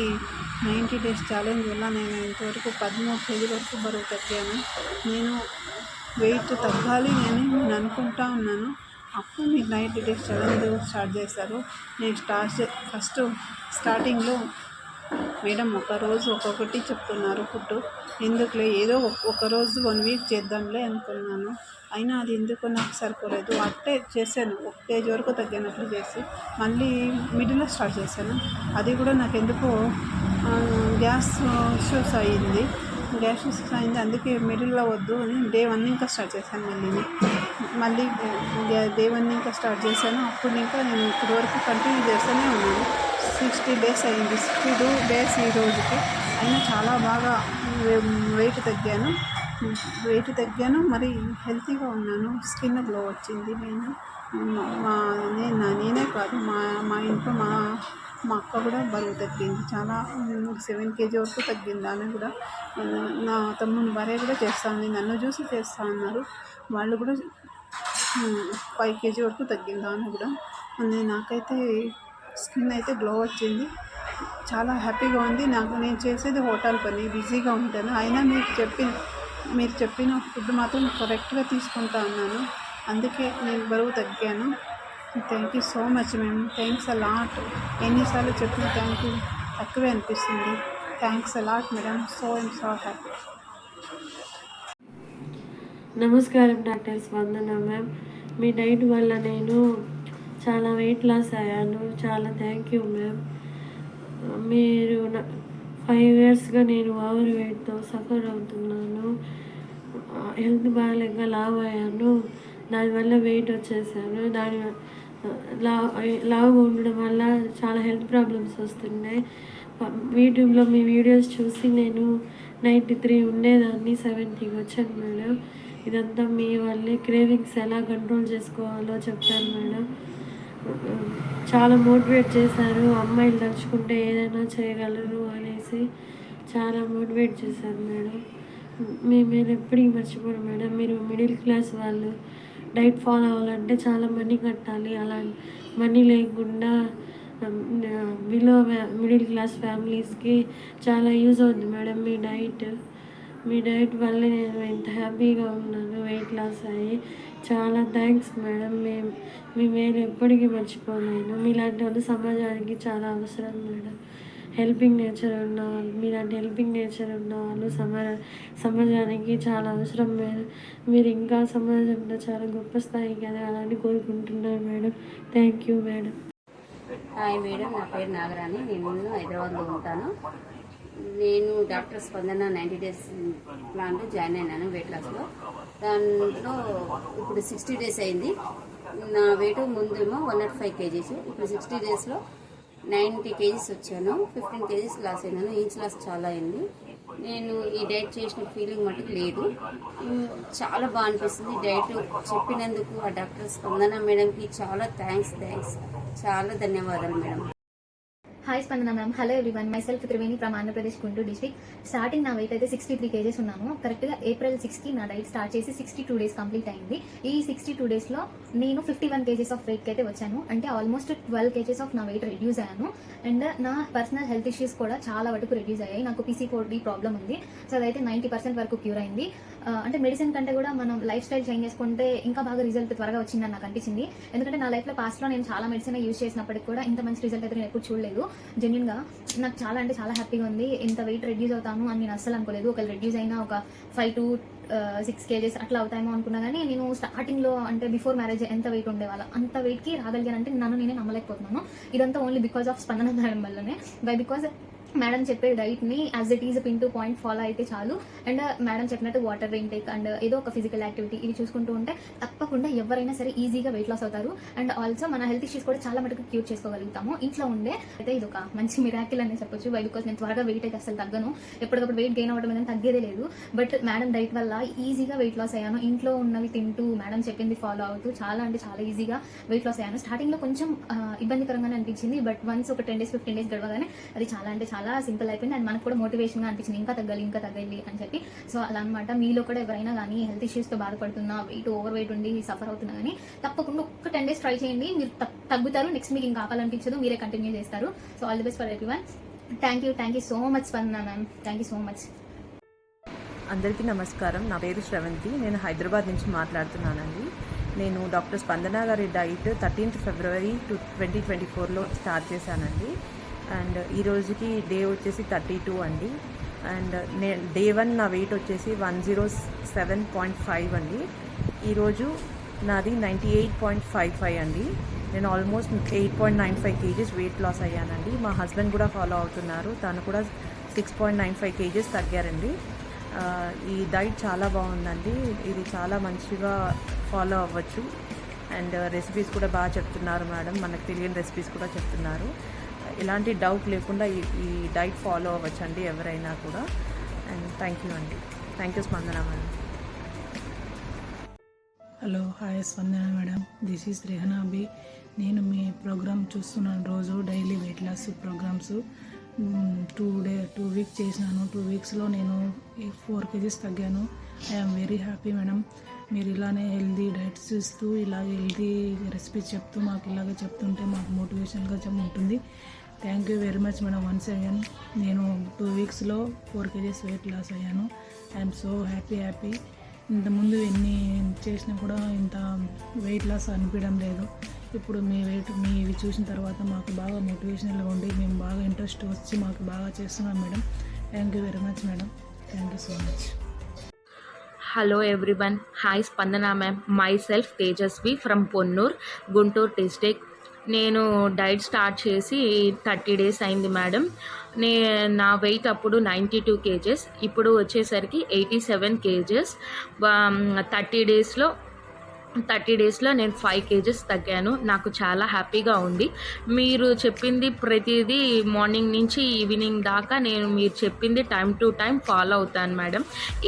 90 days ఛాలెంజ్ వల్ల నేను ఇంతవరకు 13 kg వరకు బరువు తగ్గాను. నేను వెయిట్ తగ్గాలి అని నేను అనుకుంటా ఉన్నాను. అప్పుడు మీరు 90 days ఛాలెంజ్ స్టార్ట్ చేశారు. నేను ఫస్ట్ స్టార్టింగ్లో మేడం ఒకరోజు ఒక్కొక్కటి చెప్తున్నారు ఫుడ్, ఎందుకులే ఏదో ఒకరోజు 1 వీక్ చేద్దాంలే అనుకున్నాను. అయినా అది ఎందుకు నాకు సరిపోలేదు. అట్టే చేశాను, 1 kg వరకు తగ్గినట్లు చేసి మళ్ళీ మిడిల్లో స్టార్ట్ చేశాను. అది కూడా నాకు ఎందుకో గ్యాస్ ఇష్యూస్ అయింది. అందుకే మిడిల్లో వద్దు అని డే 1 ఇంకా స్టార్ట్ చేశాను. మళ్ళీ డే 1 ఇంకా స్టార్ట్ చేశాను. అప్పుడు ఇంకా నేను ఇప్పటి వరకు కంటిన్యూ చేస్తూనే ఉన్నాను. 60 days అయింది, 62 days ఈ రోజుకి. అయినా చాలా బాగా వెయిట్ తగ్గాను, మరి హెల్తీగా ఉన్నాను. స్కిన్ గ్లో వచ్చింది. నేనే కాదు, మా ఇంట్లో మా అక్క కూడా బరువు తగ్గింది. చాలా 7 kg వరకు తగ్గింది. ఆమె కూడా, నా తమ్ముని భార్య కూడా చేస్తాను, నన్ను చూసి చేస్తా అన్నారు. వాళ్ళు కూడా 5 kg వరకు తగ్గింది ఆమె కూడా. నాకైతే స్కిన్ అయితే గ్లో వచ్చింది. చాలా హ్యాపీగా ఉంది. నేను చేసేది హోటల్ పని, బిజీగా ఉంటాను. అయినా మీరు చెప్పిన ఫుడ్ మాత్రం కరెక్ట్గా తీసుకుంటా ఉన్నాను. అందుకే నేను బరువు తగ్గాను. Thank you so much ma'am. Thanks a lot. ఎన్నిసార్లు చెప్పిన థ్యాంక్ యూ తక్కువే అనిపిస్తుంది. Thanks a lot madam. So happy. నమస్కారం డాక్టర్ స్పందన మ్యామ్. మీ డైట్ వల్ల నేను చాలా వెయిట్ లాస్ అయ్యాను. చాలా థ్యాంక్ యూ మ్యామ్. మీరు 5 yearsగా నేను ఓవర్ వెయిట్తో సఫర్ అవుతున్నాను. హెల్త్ బాగాలేక లావ్ అయ్యాను. దానివల్ల వెయిట్ వచ్చేసాను. లావుగా ఉండడం వల్ల చాలా హెల్త్ ప్రాబ్లమ్స్ వస్తున్నాయి. యూట్యూబ్లో మీ వీడియోస్ చూసి నేను 93 ఉండేదాన్ని, 70కి వచ్చాను మేడం. ఇదంతా మీ వల్లే. క్రేవింగ్స్ ఎలా కంట్రోల్ చేసుకోవాలో చెప్తాను మేడం. చాలా మోటివేట్ చేశారు. అమ్మాయిలు తలుచుకుంటే ఏదైనా చేయగలరు అనేసి చాలా మోటివేట్ చేశారు మేడం. మీరు ఎప్పటికీ మర్చిపోరు మేడం. మీరు మిడిల్ క్లాస్ వాళ్ళు డైట్ ఫాలో అవ్వాలంటే చాలా మనీ కట్టాలి. అలా మనీ లేకుండా బిలో మిడిల్ క్లాస్ ఫ్యామిలీస్కి చాలా యూజ్ అవుతుంది మేడం మీ డైట్ వల్ల నేను ఇంత హ్యాపీగా ఉన్నాను, వెయిట్ లాస్ అయ్యి. చాలా థ్యాంక్స్ మేడం. మేము ఎప్పటికీ మర్చిపోలేను. మీలాంటి వాళ్ళు సమాజానికి చాలా అవసరం మేడం. హెల్పింగ్ నేచర్ ఉన్న వాళ్ళు, మీలాంటి హెల్పింగ్ నేచర్ ఉన్న వాళ్ళు సమాజానికి చాలా అవసరం మేడం. మీరు ఇంకా సమాజంలో చాలా గొప్ప స్థాయికి ఎదగాలని కోరుకుంటున్నాను madam. Thank you madam. Hi madam, నా పేరు నాగరాణి. నేను హైదరాబాద్లో ఉంటాను. నేను డాక్టర్ స్పందన 90 days ప్లాన్లో జాయిన్ అయినాను వెయిట్ లాస్లో. దాంట్లో ఇప్పుడు 60 days అయింది. నా వెయిట్ ముందేమో 105 kgs, ఇప్పుడు 60 daysలో 90 kgs వచ్చాను. 15 kgs లాస్ అయినాను. ఇంచ్ లాస్ చాలా అయింది. నేను ఈ డైట్ చేసిన ఫీలింగ్ మటుకు లేదు. చాలా బాగా అనిపిస్తుంది. డైట్ చెప్పినందుకు ఆ డాక్టర్ స్పందన మేడంకి చాలా థ్యాంక్స్. చాలా ధన్యవాదాలు madam. Hi Spandana ma'am. Hello everyone. My self Triveni from Andhra Pradesh Guntur district. Starting నా వెయిట్ అయితే 63 kgs ఉన్నాను. కరెక్ట్గా April 6కి నా డైట్ స్టార్ట్ చేసి 62 days కంప్లీట్ అయింది. ఈ 62 daysలో నేను 51 kgs ఆఫ్ వెయిట్కి అయితే వచ్చాను. అంటే ఆల్మోస్ట్ 12 kgs ఆఫ్ నా వెయిట్ రెడ్యూస్ అయ్యాను. అండ్ నా పర్సనల్ హెల్త్ ఇష్యూస్ కూడా చాలా వరకు రెడ్యూస్ అయ్యాయి. నాకు PCOD ప్రాబ్లం ఉంది. సో అదైతే 90% వరకు క్యూర్ అయింది. అంటే మెడిసిన్ కంటే కూడా మనం లైఫ్ స్టైల్ చేంజ్ చేసుకుంటే ఇంకా బాగా రిజల్ట్ త్వరగా వచ్చిందని నాకు అనిపించింది. ఎందుకంటే నా లైఫ్లో పాస్ట్లో నేను చాలా మెడిసిన్ యూజ్ చేసినప్పటికి కూడా ఇంత మంచి రిజల్ట్ అయితే నేను ఎప్పుడు చూడలేదు. జెన్యున్గా నాకు చాలా అంటే చాలా హ్యాపీగా ఉంది. ఇంత వెయిట్ రెడ్యూస్ అవుతాను అని నేను అస్సలు అనుకోలేదు. ఒకవేళ రెడ్యూస్ అయినా ఒక 5 to 6 kgs అట్లా అవుతాయేమో అనుకున్నా. కానీ నేను స్టార్టింగ్లో అంటే బిఫోర్ మ్యారేజ్ ఎంత వెయిట్ ఉండేవాళ్ళం అంత వెయిట్కి రాగలిగానంటే నన్ను నేనే నమ్మలేకపోతున్నాను. ఇదంతా only because of Spandana madam వల్లనే. బికాస్ మేడం చెప్పే డైట్ని as it is pin to point follow అయితే చాలు. అండ్ మేడం చెప్పినట్టు వాటర్ ఇంటేక్ అండ్ ఏదో ఒక ఫిజికల్ యాక్టివిటీ ఇవి చూసుకుంటూ ఉంటే తప్పకుండా ఎవరైనా సరే ఈజీగా వెయిట్ లాస్ అవుతారు. అండ్ ఆల్సో మన హెల్త్ ఇష్యూస్ కూడా చాలా మటుకు క్యూర్ చేసుకోగలుగుతాము ఇంట్లో ఉండే. అయితే ఇది ఒక మంచి మిరాకిల్ అని చెప్పొచ్చు. బికాస్ నేను త్వరగా వెయిట్ అయితే అసలు తగ్గను. ఎప్పటికప్పుడు వెయిట్ గెయిన్ అవ్వడం అనేది తగ్గేదే లేదు. బట్ మేడం డైట్ వల్ల ఈజీగా వెయిట్ లాస్ అయ్యాను. ఇంట్లో ఉన్నవి తింటూ మేడం చెప్పింది ఫాలో అవుతూ చాలా అంటే చాలా ఈజీగా వెయిట్ లాస్ అయ్యాను. స్టార్టింగ్లో కొంచెం ఇబ్బందికరంగానే అనిపించింది. బట్ వన్స్ ఒక 10 days 15 days గడవగానే అది చాలా అంటే చాలా సింపుల్ అయిపోయింది. అండ్ మనకు కూడా మోటివేషన్గా అనిపించింది ఇంకా తగ్గాలి అని చెప్పి. సో అలా అనమాట. మీలో కూడా ఎవరైనా కానీ హెల్త్ ఇష్యూస్తో బాధపడుతున్నా, ఓవర్ వెయిట్ ఉండి సఫర్ అవుతున్నా కానీ తప్పకుండా ఒక్క 10 days ట్రై చేయండి. మీరు తగ్గుతారు. నెక్స్ట్ మీకు ఇంకా ఆపాలనిపించదు. మీరే కంటిన్యూ చేస్తారు. So all the best for everyone. Thank you so much Spandana ma'am. Thank you so much. అందరికీ నమస్కారం. నా పేరు శ్రవంతి. నేను హైదరాబాద్ నుంచి మాట్లాడుతున్నానండి. నేను డాక్టర్ స్పందన గారి డైట్ 13th February 2024లో స్టార్ట్ చేశానండి. అండ్ ఈ రోజుకి డే వచ్చేసి 32 అండి. అండ్ డే 1 నా వెయిట్ వచ్చేసి 107.5 అండి. ఈరోజు నాది 98.55 అండి. నేను ఆల్మోస్ట్ 8.95 kgs వెయిట్ లాస్ అయ్యానండి. మా హస్బెండ్ కూడా ఫాలో అవుతున్నారు. తను కూడా 6.95 kgs తగ్గారండి. ఈ డైట్ చాలా బాగుందండి. ఇది చాలా మంచిగా ఫాలో అవ్వచ్చు. అండ్ రెసిపీస్ కూడా బాగా చెప్తున్నారు మేడం. మనకు తెలియని రెసిపీస్ కూడా చెప్తున్నారు. ఎలాంటి డౌట్ లేకుండా ఈ డైట్ ఫాలో అవ్వచ్చండి ఎవరైనా కూడా. అండ్ థ్యాంక్ యూ అండి. Thank you Spandana madam. Hello, hi Spandana madam. This is Rehana B. నేను మీ ప్రోగ్రామ్ చూస్తున్నాను రోజు daily weight loss programs. 2 weeks చేసినాను. 2 weeksలో నేను 4 kgs తగ్గాను. I'm very happy madam. మీరు ఇలానే హెల్దీ డైట్స్ ఇస్తూ ఇలాగే హెల్దీ రెసిపీస్ చెప్తూ మాకు ఇలాగే చెప్తుంటే మాకు మోటివేషన్గా ఉంటుంది. Thank you very much madam. Once again నేను 2 weeksలో 4 kgs వెయిట్ లాస్ అయ్యాను. I'm so happy. ఇంతకుముందు ఎన్ని చేసినా కూడా ఇంత వెయిట్ లాస్ అనిపించడం లేదు. ఇప్పుడు ఇవి చూసిన తర్వాత మాకు బాగా మోటివేషనల్గా ఉండి మేము బాగా ఇంట్రెస్ట్ వచ్చి మాకు బాగా చేస్తున్నాం madam. Thank you very much madam. Thank you so much. Hello everyone. Hi Spandana ma'am. Myself Tejaswi from Ponnur, Guntur district. నేను డైట్ స్టార్ట్ చేసి 30 days అయింది మేడం. నా వెయిట్ అప్పుడు 92 kgs, ఇప్పుడు వచ్చేసరికి 87 kgs. 30 daysలో నేను 5 kgs తగ్గాను. నాకు చాలా హ్యాపీగా ఉంది. మీరు చెప్పింది ప్రతిదీ మార్నింగ్ నుంచి ఈవినింగ్ దాకా మీరు చెప్పింది టైం టు టైం ఫాలో అవుతాను మేడం.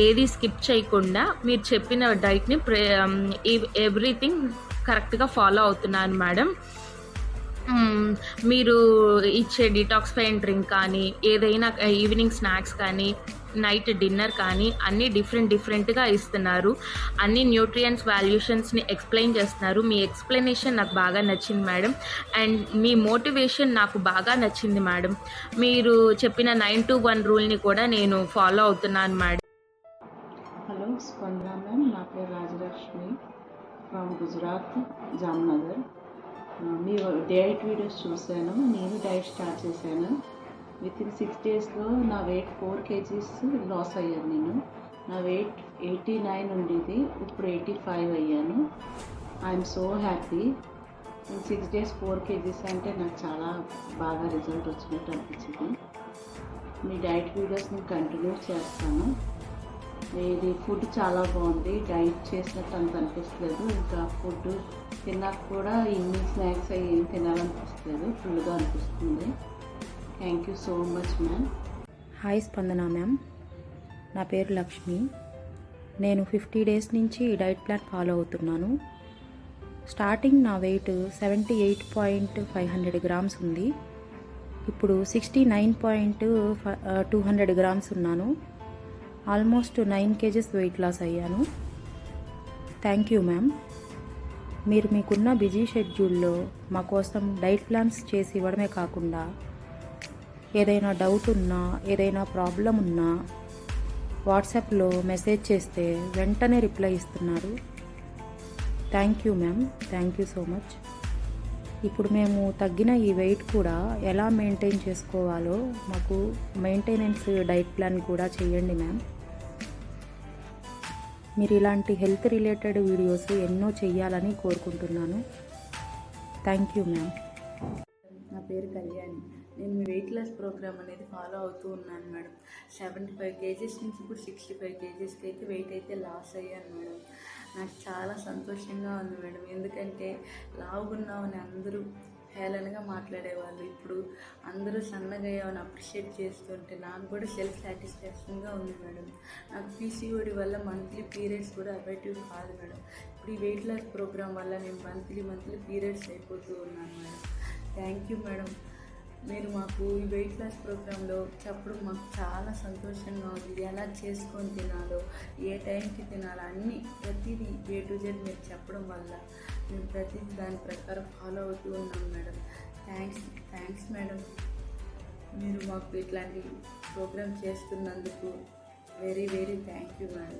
ఏది స్కిప్ చేయకుండా మీరు చెప్పిన డైట్ని ఎవ్రీథింగ్ కరెక్ట్గా ఫాలో అవుతున్నాను మేడం. మీరు ఇచ్చే డిటాక్సిఫైయింగ్ డ్రింక్ కానీ, ఏదైనా ఈవినింగ్ స్నాక్స్ కానీ, నైట్ డిన్నర్ కానీ అన్నీ డిఫరెంట్గా ఇస్తున్నారు. అన్ని న్యూట్రియంట్స్ వాల్యూషన్స్ని ఎక్స్ప్లెయిన్ చేస్తున్నారు. మీ ఎక్స్ప్లెనేషన్ నాకు బాగా నచ్చింది మేడం. అండ్ మీ మోటివేషన్ నాకు బాగా నచ్చింది మేడం. మీరు చెప్పిన 9-1 రూల్ని కూడా నేను ఫాలో అవుతున్నాను మేడం. హలో స్పందన మ్యామ్. నా పేరు Rajalakshmi from Gujarat, Jamnagar. Me diet videos చూశాను. నేను డైట్ స్టార్ట్ చేశాను. వితిన్ 6 daysలో నా వెయిట్ 4 kgs లాస్ అయ్యాను. నా వెయిట్ 89 ఉండేది, ఇప్పుడు 85 అయ్యాను. I'm so happy. 6 days 4 kgs అంటే నాకు చాలా బాగా రిజల్ట్ వచ్చినట్టు అనిపించింది. మీ డైట్ వీడియోస్ నేను కంటిన్యూ చేస్తాను. ఇది ఫుడ్ చాలా బాగుంది. డైట్ చేసినట్టు అంత అనిపిస్తలేదు. ఇంకా ఫుడ్ తిన్నాక కూడా ఇన్ని స్నాక్స్ అవి ఏం తినాలనిపిస్తలేదు. ఫుల్గా అనిపిస్తుంది. Thank you so much ma'am. Hi Spandana ma'am. నా పేరు లక్ష్మి. నేను 50 డేస్ నుంచి డైట్ ప్లాన్ ఫాలో అవుతున్నాను. స్టార్టింగ్ నా వెయిట్ 78.500 గ్రామ్స్ ఉంది. ఇప్పుడు 69.200 గ్రామ్స్ ఉన్నాను. ఆల్మోస్ట్ 9 కేజెస్ వెయిట్ లాస్ అయ్యాను. Thank you ma'am. మీరు మీకున్న బిజీ షెడ్యూల్లో మా కోసం డైట్ ప్లాన్స్ చేసి ఇవ్వడమే కాకుండా ఏదైనా డౌట్ ఉన్నా, ఏదైనా ప్రాబ్లం ఉన్నా వాట్సాప్లో మెసేజ్ చేస్తే వెంటనే రిప్లై ఇస్తున్నారు. Thank you ma'am. Thank you so much. ఇప్పుడు మేము తగ్గిన ఈ వెయిట్ కూడా ఎలా మెయింటైన్ చేసుకోవాలో మాకు మెయింటెనెన్స్ డైట్ ప్లాన్ కూడా చేయండి మ్యామ్. మీరు ఇలాంటి హెల్త్ రిలేటెడ్ వీడియోస్ ఎన్నో చేయాలని కోరుకుంటున్నాను. Thank you ma'am. నా పేరు కళ్యాణి. నేను మీ వెయిట్ లాస్ ప్రోగ్రామ్ అనేది ఫాలో అవుతూ ఉన్నాను మేడం. 75 కేజెస్ నుంచి ఇప్పుడు 65 కేజెస్కి అయితే వెయిట్ అయితే లాస్ అయ్యాను మేడం. నాకు చాలా సంతోషంగా ఉంది మేడం. ఎందుకంటే లావుగున్నామని అందరూ హేళనగా మాట్లాడేవాళ్ళు. ఇప్పుడు అందరూ సన్నగా అయ్యామని అప్రిషియేట్ చేస్తుంటే నాకు కూడా సెల్ఫ్ సాటిస్ఫాక్షన్గా ఉంది మేడం. నాకు పీసీఓడి వల్ల మంత్లీ పీరియడ్స్ కూడా ఎఫెక్టివ్ కాదు మేడం. ఇప్పుడు ఈ వెయిట్ లాస్ ప్రోగ్రామ్ వల్ల నేను మంత్లీ పీరియడ్స్ అయిపోతూ ఉన్నాను మేడం. Thank you madam. మీరు మాకు ఈ వెయిట్ లాస్ ప్రోగ్రాంలో చెప్పడం మాకు చాలా సంతోషంగా ఉంది. ఎలా చేసుకొని తినాలో, ఏ టైంకి తినాలో అన్నీ ప్రతిదీ A to Z మీరు చెప్పడం వల్ల మేము ప్రతిదీ దాని ప్రకారం ఫాలో అవుతూ ఉన్నాం మేడం. Thanks madam. మీరు మాకు ఇట్లాంటి ప్రోగ్రామ్ చేస్తున్నందుకు very thank you madam.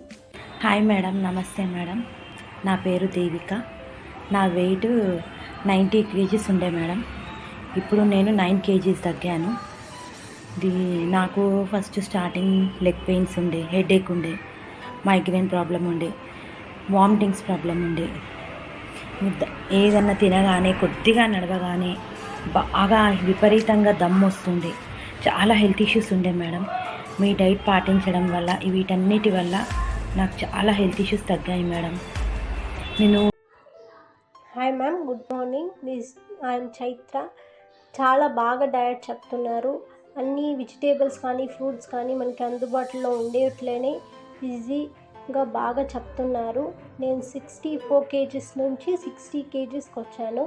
Hi madam. నమస్తే మేడం. నా పేరు దేవిక. నా వెయిట్ 90 కేజీస్ ఉండే మేడం. ఇప్పుడు నేను 9 కేజీస్ తగ్గాను. నాకు ఫస్ట్ స్టార్టింగ్ లెగ్ పెయిన్స్ ఉండే, హెడేక్ ఉండే, మైగ్రేన్ ప్రాబ్లం ఉండే, వామిటింగ్స్ ప్రాబ్లం ఉండే. ఏదన్నా తినగానే, కొద్దిగా నడవగానే బాగా విపరీతంగా దమ్ము వస్తుండే. చాలా హెల్త్ ఇష్యూస్ ఉండే మేడం. మీ డైట్ పాటించడం వల్ల, వీటన్నిటి వల్ల నాకు చాలా హెల్త్ ఇష్యూస్ తగ్గాయి మేడం. నేను hi ma'am, good morning. I'm Chaitra. చాలా బాగా డయట్ చెప్తున్నారు. అన్ని వెజిటేబుల్స్ కానీ ఫ్రూట్స్ కానీ మనకి అందుబాటులో ఉండేట్లేనే ఈజీగా బాగా చెప్తున్నారు. నేను 64 కేజీస్ నుంచి 60 కేజీస్కి వచ్చాను.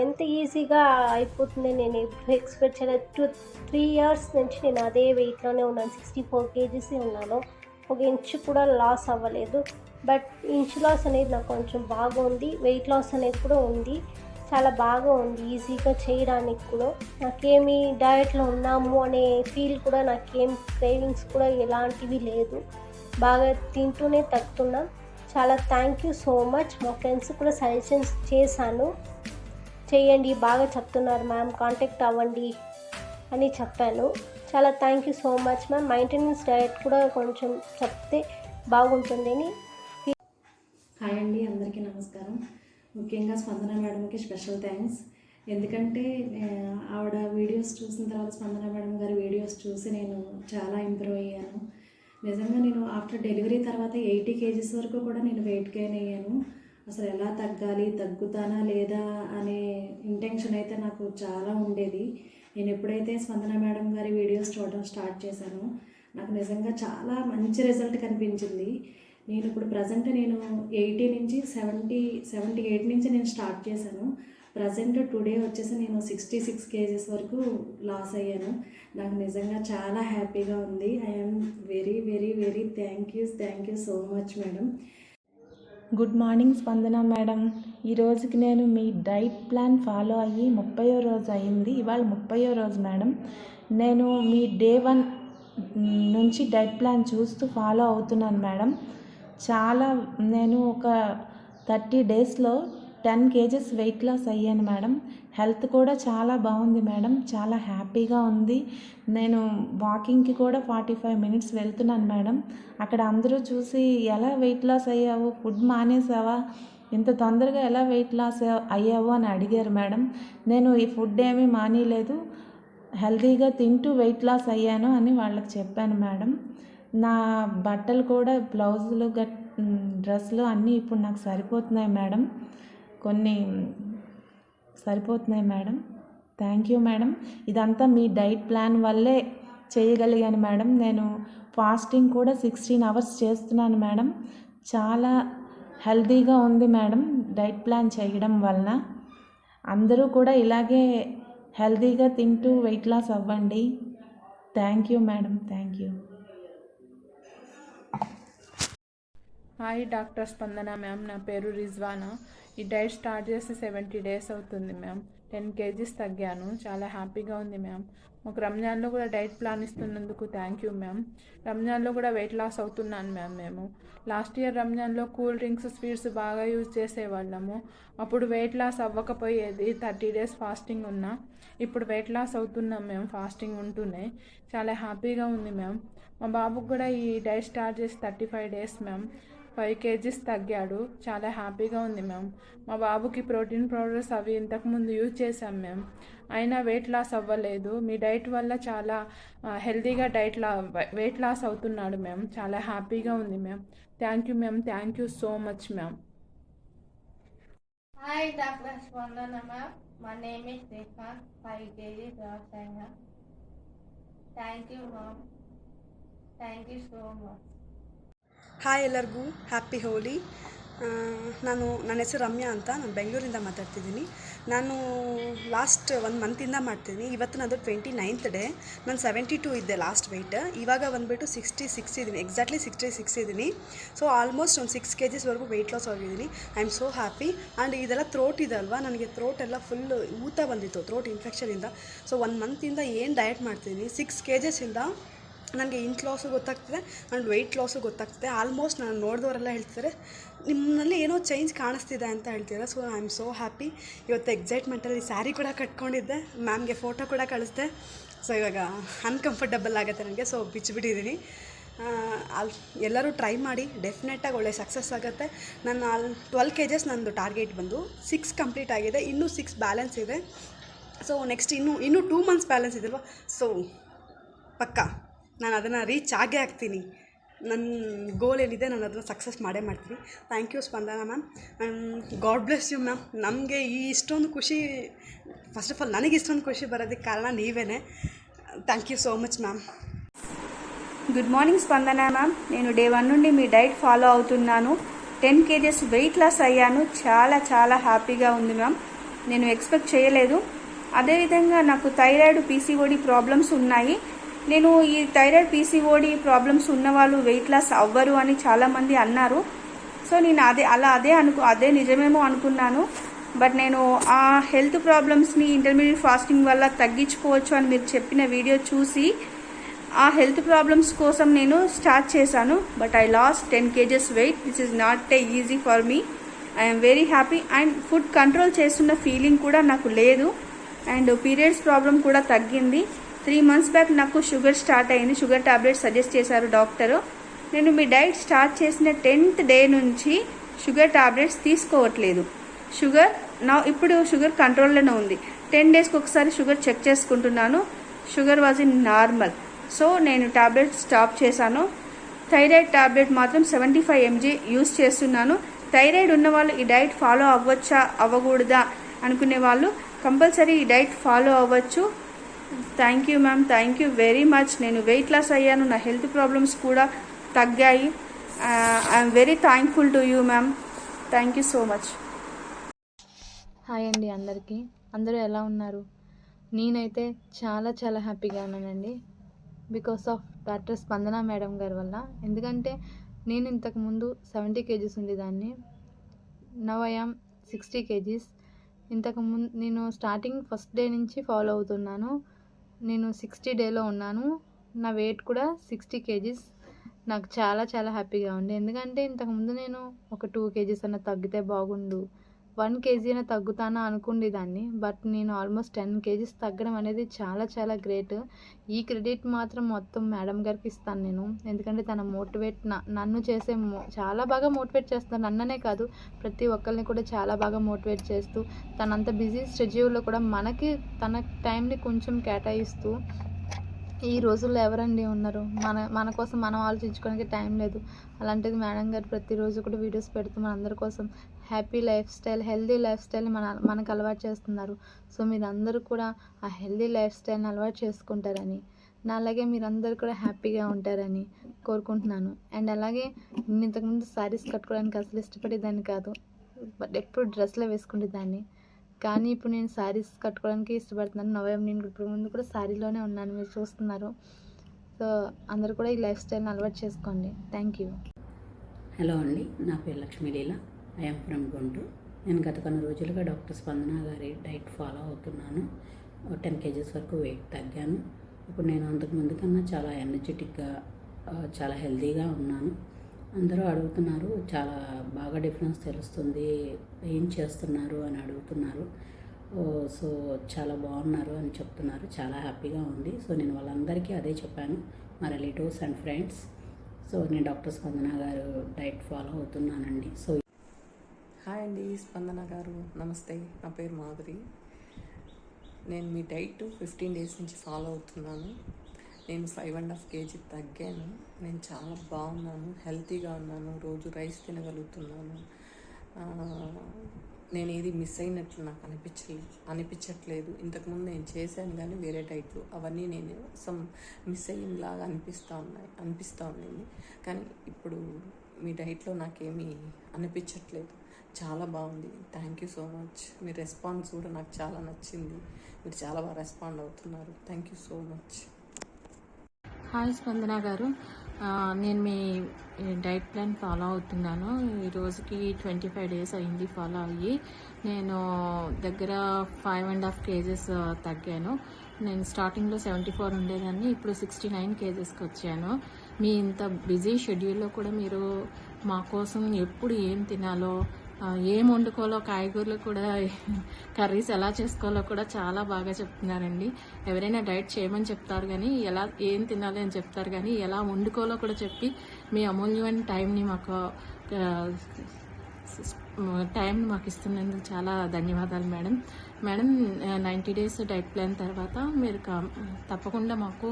ఎంత ఈజీగా అయిపోతుంది నేను ఎప్పుడు ఎక్స్పెక్ట్ చేయలేదు. 2-3 ఇయర్స్ నుంచి నేను అదే వెయిట్లోనే ఉన్నాను. 64 కేజీసే ఉన్నాను. ఒక ఇంచు కూడా లాస్ అవ్వలేదు. బట్ ఇంచు లాస్ అనేది నాకు కొంచెం బాగుంది. వెయిట్ లాస్ అనేది కూడా ఉంది. చాలా బాగా ఉంది. ఈజీగా చేయడానికి కూడా నాకేమి డయట్లో ఉన్నాము అనే ఫీల్ కూడా, నాకేం క్రేవింగ్స్ కూడా ఎలాంటివి లేదు. బాగా తింటూనే తగ్గుతున్నా. చాలా థ్యాంక్ యూ సో మచ్. మా ఫ్రెండ్స్ కూడా సజెషన్స్ చేశాను, చేయండి బాగా చెప్తున్నారు మ్యామ్, కాంటాక్ట్ అవ్వండి అని చెప్పాను. చాలా thank you so much ma'am. Maintenance diet కూడా కొంచెం చెప్తే బాగుంటుందని. హాయ్ అండి, అందరికీ నమస్కారం. ముఖ్యంగా స్పందన మేడంకి స్పెషల్ థ్యాంక్స్. ఎందుకంటే ఆవిడ వీడియోస్ చూసిన తర్వాత, స్పందన మేడం గారి వీడియోస్ చూసి నేను చాలా ఇంప్రూవ్ అయ్యాను. నిజంగా నేను ఆఫ్టర్ డెలివరీ తర్వాత 80 కేజీస్ వరకు కూడా నేను వెయిట్ గెయిన్ అయ్యాను. అసలు ఎలా తగ్గాలి, తగ్గుతానా లేదా అనే ఇంటెన్షన్ అయితే నాకు చాలా ఉండేది. నేను ఎప్పుడైతే స్పందన మేడం గారి వీడియోస్ చూడడం స్టార్ట్ చేశానో నాకు నిజంగా చాలా మంచి రిజల్ట్ కనిపించింది. నేను ఇప్పుడు ప్రజెంట్ 80 నుంచి 78 నుంచి నేను స్టార్ట్ చేశాను. ప్రజెంట్ టుడే వచ్చేసి నేను 66 కేజీస్ వరకు లాస్ అయ్యాను. నాకు నిజంగా చాలా హ్యాపీగా ఉంది. I'm very thank you so much madam. Good morning స్పందన మేడం. ఈరోజుకి నేను మీ డైట్ ప్లాన్ ఫాలో అయ్యి 30వ రోజు అయింది. ఇవాళ 30వ రోజు మేడం. నేను మీ డే 1 నుంచి డైట్ ప్లాన్ చూస్తూ ఫాలో అవుతున్నాను మేడం. నేను ఒక 30 డేస్లో 10 కేజెస్ వెయిట్ లాస్ అయ్యాను మేడం. హెల్త్ కూడా చాలా బాగుంది మేడం. చాలా హ్యాపీగా ఉంది. నేను వాకింగ్కి కూడా 45 మినిట్స్ వెళ్తున్నాను మేడం. అక్కడ అందరూ చూసి ఎలా వెయిట్ లాస్ అయ్యావు, ఫుడ్ మానేసావా, ఇంత తొందరగా ఎలా వెయిట్ లాస్ అయ్యావు అని అడిగారు మేడం. నేను ఈ ఫుడ్ ఏమీ మానేయలేదు, హెల్తీగా తింటూ వెయిట్ లాస్ అయ్యాను అని వాళ్ళకి చెప్పాను మేడం. నా బట్టలు కూడా, బ్లౌజులు డ్రెస్సులు అన్నీ ఇప్పుడు నాకు సరిపోతున్నాయి మేడం. కొన్ని సరిపోతున్నాయి మేడం. Thank you madam. ఇదంతా మీ డైట్ ప్లాన్ వల్లే చేయగలిగాను మేడం. నేను ఫాస్టింగ్ కూడా 16 అవర్స్ చేస్తున్నాను మేడం. చాలా హెల్తీగా ఉంది మేడం డైట్ ప్లాన్ చేయడం వలన. అందరూ కూడా ఇలాగే హెల్తీగా తింటూ వెయిట్ లాస్ అవ్వండి. Thank you madam, thank you. Hi doctor Spandana ma'am, నా పేరు రిజ్వానా. ఈ డైట్ స్టార్ట్ చేసి 70 డేస్ అవుతుంది మ్యామ్. 10 kgs తగ్గాను. చాలా హ్యాపీగా ఉంది మ్యామ్. మాకు రంజాన్లో కూడా డైట్ ప్లాన్ ఇస్తున్నందుకు థ్యాంక్ యూ మ్యామ్. రంజాన్లో కూడా వెయిట్ లాస్ అవుతున్నాను మ్యామ్. మేము లాస్ట్ ఇయర్ రంజాన్లో కూల్ డ్రింక్స్, స్వీట్స్ బాగా యూజ్ చేసేవాళ్ళము. అప్పుడు వెయిట్ లాస్ అవ్వకపోయేది. 30 డేస్ ఫాస్టింగ్ ఉన్నా. ఇప్పుడు వెయిట్ లాస్ అవుతున్నాం మేము ఫాస్టింగ్ ఉంటూనే. చాలా హ్యాపీగా ఉంది మ్యామ్. మా బాబుకు కూడా ఈ డైట్ స్టార్ట్ చేసి 35 డేస్ మ్యామ్. 5 kgs తగ్గాడు. చాలా హ్యాపీగా ఉంది మ్యామ్. మా బాబుకి ప్రోటీన్ పౌడర్స్ అవి ఇంతకుముందు యూజ్ చేశాం మ్యామ్. అయినా వెయిట్ లాస్ అవ్వలేదు. మీ డైట్ వల్ల చాలా హెల్తీగా వెయిట్ లాస్ అవుతున్నాడు మ్యామ్. చాలా హ్యాపీగా ఉంది ma'am. Thank you ma'am. Thank you so much ma'am. Hi doctor Spandana ma'am. My name is Srikanth. 5 kgs loss అయినా. Thank you ma'am. Thank you so much. Hi ಎಲ್ಲರಿಗೂ ಹ್ಯಾಪಿ ಹೋಲಿ. ನನ್ನ ಹೆಸರು ರಮ್ಯಾ ಅಂತ. ನಾನು ಬೆಂಗಳೂರಿಂದ ಮಾತಾಡ್ತಿದ್ದೀನಿ. ನಾನು ಲಾಸ್ಟ್ 1 ಮಂತಿಂದ ಮಾಡ್ತಿದ್ದೀನಿ. ಇವತ್ತು ನನ್ನದು 29th ಡೇ. ನಾನು 72 ಇದ್ದೆ ಲಾಸ್ಟ್ ವೆಯ್ಟ್. ಇವಾಗ ಬಂದುಬಿಟ್ಟು 66 ಇದ್ದೀನಿ. ಎಕ್ಸಾಕ್ಟ್ಲಿ 66 ಇದ್ದೀನಿ. ಸೊ ಆಲ್ಮೋಸ್ಟ್ ಒಂದು 6 kgsವರೆಗೂ ವೆಯ್ಟ್ ಲಾಸ್ ಆಗಿದ್ದೀನಿ. I am so happy. And ಇದೆಲ್ಲ ಥ್ರೋಟ್ ಇದೆ ಅಲ್ವಾ, ನನಗೆ ಥ್ರೋಟ್ ಎಲ್ಲ ಫುಲ್ ಊತ ಬಂದಿತ್ತು ಥ್ರೋಟ್ ಇನ್ಫೆಕ್ಷನಿಂದ. ಸೊ 1 ಮಂತಿಂದ ಏನು ಡಯಟ್ ಮಾಡ್ತಿದ್ದೀನಿ, 6 kgsಯಿಂದ ನನಗೆ ಇಂಚ್ ಲಾಸು ಗೊತ್ತಾಗ್ತಿದೆ ಆ್ಯಂಡ್ ವೆಯ್ಟ್ ಲಾಸು ಗೊತ್ತಾಗ್ತಿದೆ. ಆಲ್ಮೋಸ್ಟ್ ನಾನು ನೋಡಿದವರೆಲ್ಲ ಹೇಳ್ತಾರೆ ನಿಮ್ಮಲ್ಲಿ ಏನೋ ಚೇಂಜ್ ಕಾಣಿಸ್ತಿದೆ ಅಂತ ಹೇಳ್ತಿದ್ದಾರೆ. So I am so happy. ಇವತ್ತು ಎಕ್ಸೈಟ್ಮೆಂಟಲ್ಲಿ ಸ್ಯಾರಿ ಕೂಡ ಕಟ್ಕೊಂಡಿದ್ದೆ. ಮ್ಯಾಮ್ಗೆ ಫೋಟೋ ಕೂಡ ಕಳಿಸ್ದೆ. ಸೊ ಇವಾಗ ಅನ್ಕಂಫರ್ಟಬಲ್ ಆಗುತ್ತೆ ನನಗೆ. ಸೊ ಬಿಚ್ಚಿಬಿಟ್ಟಿದ್ದೀನಿ. ಎಲ್ಲರೂ ಟ್ರೈ ಮಾಡಿ, ಡೆಫಿನೆಟಾಗಿ ಒಳ್ಳೆ ಸಕ್ಸಸ್ ಆಗುತ್ತೆ. ನನ್ನ 12 kgs ನಂದು ಟಾರ್ಗೆಟ್ ಬಂದು 6 ಕಂಪ್ಲೀಟ್ ಆಗಿದೆ. ಇನ್ನೂ 6 ಬ್ಯಾಲೆನ್ಸ್ ಇದೆ. ಸೊ ನೆಕ್ಸ್ಟ್ ಇನ್ನೂ 2 ಮಂತ್ಸ್ ಬ್ಯಾಲೆನ್ಸ್ ಇದೆಲ್ವ. ಸೊ ಪಕ್ಕಾ ನಾನು ಅದನ್ನು ರೀಚ್ ಆಗೇ ಆಗ್ತೀನಿ. ನನ್ನ ಗೋಲ್ ಏನಿದೆ ನಾನು ಅದನ್ನು ಸಕ್ಸಸ್ ಮಾಡೇ ಮಾಡ್ತೀನಿ. Thank you Spandana ma'am. God bless you ma'am. ನಮಗೆ ಇಷ್ಟೊಂದು ಖುಷಿ, ಫಸ್ಟ್ ಆಫ್ ಆಲ್ ನನಗೆ ಇಷ್ಟೊಂದು ಖುಷಿ ಬರೋದಕ್ಕೆ ಕಾರಣ ನೀವೇ. Thank you so much ma'am. Good morning స్పందన మ్యామ్. నేను డే 1 నుండి మీ డైట్ ఫాలో అవుతున్నాను. 10 kgs వెయిట్ లాస్ అయ్యాను. చాలా చాలా హ్యాపీగా ఉంది మ్యామ్. నేను ఎక్స్పెక్ట్ చేయలేదు. అదేవిధంగా నాకు థైరాయిడ్, పీసీఓడి ప్రాబ్లమ్స్ ఉన్నాయి. నేను ఈ థైరాయిడ్, పీసీఓడి ప్రాబ్లమ్స్ ఉన్నవాళ్ళు వెయిట్ లాస్ అవ్వరు అని చాలామంది అన్నారు. సో నేను అదే నిజమేమో అనుకున్నాను. బట్ నేను ఆ హెల్త్ ప్రాబ్లమ్స్ని ఇంటర్మీడియట్ ఫాస్టింగ్ వల్ల తగ్గించుకోవచ్చు అని మీరు చెప్పిన వీడియో చూసి ఆ హెల్త్ ప్రాబ్లమ్స్ కోసం నేను స్టార్ట్ చేశాను. But I lost 10 kgs weight. This is not easy for me. I'm very happy. And food control చేస్తున్న ఫీలింగ్ కూడా నాకు లేదు. అండ్ పీరియడ్స్ ప్రాబ్లం కూడా తగ్గింది. 3 months బ్యాక్ నాకు షుగర్ స్టార్ట్ అయింది. షుగర్ టాబ్లెట్స్ సజెస్ట్ చేశారు డాక్టరు. నేను మీ డైట్ స్టార్ట్ చేసిన 10th డే నుంచి షుగర్ టాబ్లెట్స్ తీసుకోవట్లేదు. ఇప్పుడు షుగర్ కంట్రోల్లోనే ఉంది. 10 daysకి ఒకసారి షుగర్ చెక్ చేసుకుంటున్నాను. Sugar was in normal. So నేను టాబ్లెట్ స్టాప్ చేశాను. థైరాయిడ్ టాబ్లెట్ మాత్రం 75 mg యూస్ చేస్తున్నాను. థైరాయిడ్ ఉన్న వాళ్ళు ఈ డైట్ ఫాలో అవ్వచ్చా అవ్వకూడదా అనుకునే వాళ్ళు కంపల్సరీ ఈ డైట్ ఫాలో అవ్వచ్చు. Thank you ma'am. Thank you very much. నేను వెయిట్ లాస్ అయ్యాను. నా హెల్త్ ప్రాబ్లమ్స్ కూడా తగ్గాయి. I'm very thankful to you ma'am. Thank you so much. Hi అండి అందరికీ. అందరూ ఎలా ఉన్నారు? నేనైతే చాలా చాలా హ్యాపీగా ఉన్నానండి. బికాస్ ఆఫ్ డాక్టర్ స్పందన మేడం గారి వల్ల. ఎందుకంటే నేను ఇంతకుముందు 70 kgs ఉండేదాన్ని. Now I am 60 kgs. ఇంతకుముందు నేను స్టార్టింగ్ ఫస్ట్ డే నుంచి ఫాలో అవుతున్నాను. నేను 60 డేలో ఉన్నాను. నా వెయిట్ కూడా 60 kgs. నాకు చాలా చాలా హ్యాపీగా ఉంది. ఎందుకంటే ఇంతకుముందు నేను ఒక 2 kgs అన్న తగ్గితే బాగుండు, 1 kg అయినా తగ్గుతానా అనుకునేదాన్ని. బట్ నేను ఆల్మోస్ట్ 10 kgs తగ్గడం అనేది చాలా చాలా గ్రేట్. ఈ క్రెడిట్ మాత్రం మొత్తం మేడం గారికి ఇస్తాను నేను. ఎందుకంటే తన మోటివేట్ నన్ను చాలా బాగా మోటివేట్ చేస్తారు. నన్ననే కాదు, ప్రతి ఒక్కరిని కూడా చాలా బాగా మోటివేట్ చేస్తూ, తనంత బిజీ షెడ్యూల్లో కూడా మనకి తన టైంని కొంచెం కేటాయిస్తూ, ఈ రోజుల్లో ఎవరండి ఉన్నారు, మన కోసం మనం ఆలోచించుకోవడానికి టైం లేదు. అలాంటిది మేడం గారు ప్రతిరోజు కూడా వీడియోస్ పెడుతూ మనందరి కోసం happy life style, healthy life స్టైల్ని మనకు అలవాటు చేస్తున్నారు. సో మీరందరూ కూడా ఆ హెల్దీ లైఫ్ స్టైల్ని అలవాటు చేసుకుంటారని నాలాగే మీరందరూ కూడా హ్యాపీగా ఉంటారని కోరుకుంటున్నాను. అండ్ అలాగే నేను ఇంతకుముందు శారీస్ కట్టుకోవడానికి అసలు ఇష్టపడేదాన్ని కాదు, బట్ ఎప్పుడు డ్రెస్లే వేసుకునేదాన్ని. కానీ ఇప్పుడు నేను శారీస్ కట్టుకోవడానికి ఇష్టపడుతున్నాను. నేను ఇప్పుడు ముందు కూడా శారీలోనే ఉన్నాను, మీరు చూస్తున్నారు. సో అందరూ కూడా ఈ లైఫ్ స్టైల్ని అలవాటు చేసుకోండి. Thank you. హలో అండి, నా పేరు లక్ష్మీలీల. I'm from Guntur. నేను గత కొన్ని రోజులుగా డాక్టర్ స్పందన గారి డైట్ ఫాలో అవుతున్నాను. 10 kgs వరకు వెయిట్ తగ్గాను. ఇప్పుడు నేను అంతకుముందు కన్నా చాలా ఎనర్జెటిక్గా, చాలా హెల్తీగా ఉన్నాను. అందరూ అడుగుతున్నారు, చాలా బాగా డిఫరెన్స్ తెలుస్తుంది, ఏం చేస్తున్నారు అని అడుగుతున్నారు. సో చాలా బాగున్నారు అని చెప్తున్నారు. చాలా హ్యాపీగా ఉంది. సో నేను వాళ్ళందరికీ అదే చెప్పాను, మా రిలేటివ్స్ అండ్ ఫ్రెండ్స్. సో నేను డాక్టర్ స్పందన గారు డైట్ ఫాలో అవుతున్నానండి. సో హాయ్ అండి, స్పందన గారు నమస్తే. నా పేరు మాధురి. నేను మీ డైట్ 15 days నుంచి ఫాలో అవుతున్నాను. నేను 5.5 kg తగ్గాను. నేను చాలా బాగున్నాను, హెల్తీగా ఉన్నాను, రోజు రైస్ తినగలుగుతున్నాను. నేను ఏది మిస్ అయినట్లు నాకు అనిపించట్లేదు. ఇంతకుముందు నేను చేశాను కానీ వేరే డైట్లు, అవన్నీ నేను మిస్ అయ్యేలాగా అనిపిస్తూ ఉండింది. కానీ ఇప్పుడు మీ డైట్లో నాకేమీ అనిపించట్లేదు. చాలా బాగుంది. Thank you so much. Me response కూడా నాకు చాలా నచ్చింది. మీరు చాలా బాగా రెస్పాండ్ అవుతున్నారు. Thank you so much. Hi స్పందన గారు, నేను మీ డైట్ ప్లాన్ ఫాలో అవుతున్నాను. ఈ రోజుకి 25 days అయింది ఫాలో అయ్యి. నేను దగ్గర 5.5 kgs తగ్గాను. నేను స్టార్టింగ్లో 74 ఉండేదాన్ని, ఇప్పుడు 69 kgsకి వచ్చాను. మీ ఇంత బిజీ షెడ్యూల్లో కూడా మీరు మా కోసం ఎప్పుడు ఏం తినాలో, ఏం వండుకోవాలో, కాయగూరలు కూడా, కర్రీస్ ఎలా చేసుకోవాలో కూడా చాలా బాగా చెప్తున్నారండి. ఎవరైనా డైట్ చేయమని చెప్తారు కానీ ఏం తినాలి అని చెప్తారు కానీ ఎలా వండుకోవాలో కూడా చెప్పి మీ అమూల్యమైన టైంని మాకు ఇస్తున్నందుకు చాలా ధన్యవాదాలు మేడం. 90 days డైట్ ప్లాన్ తర్వాత మీరు తప్పకుండా మాకు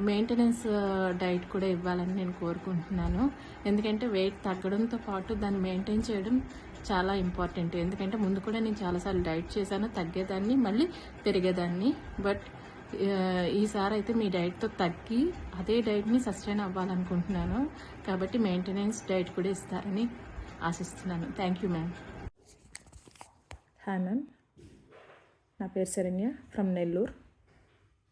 మెయింటెనెన్స్ డైట్ కూడా ఇవ్వాలని నేను కోరుకుంటున్నాను. ఎందుకంటే వెయిట్ తగ్గడంతో పాటు దాన్ని మెయింటైన్ చేయడం చాలా ఇంపార్టెంట్. ఎందుకంటే ముందు కూడా నేను చాలాసార్లు డైట్ చేశాను, తగ్గేదాన్ని, మళ్ళీ పెరిగేదాన్ని. బట్ ఈసారి అయితే మీ డైట్తో తగ్గి అదే డైట్ని సస్టైన్ అవ్వాలనుకుంటున్నాను. కాబట్టి మెయింటెనెన్స్ డైట్ కూడా ఇస్తారని ఆశిస్తున్నాను. Thank you ma'am. Hi ma'am, నా పేరు శరణ్య ఫ్రమ్ నెల్లూరు.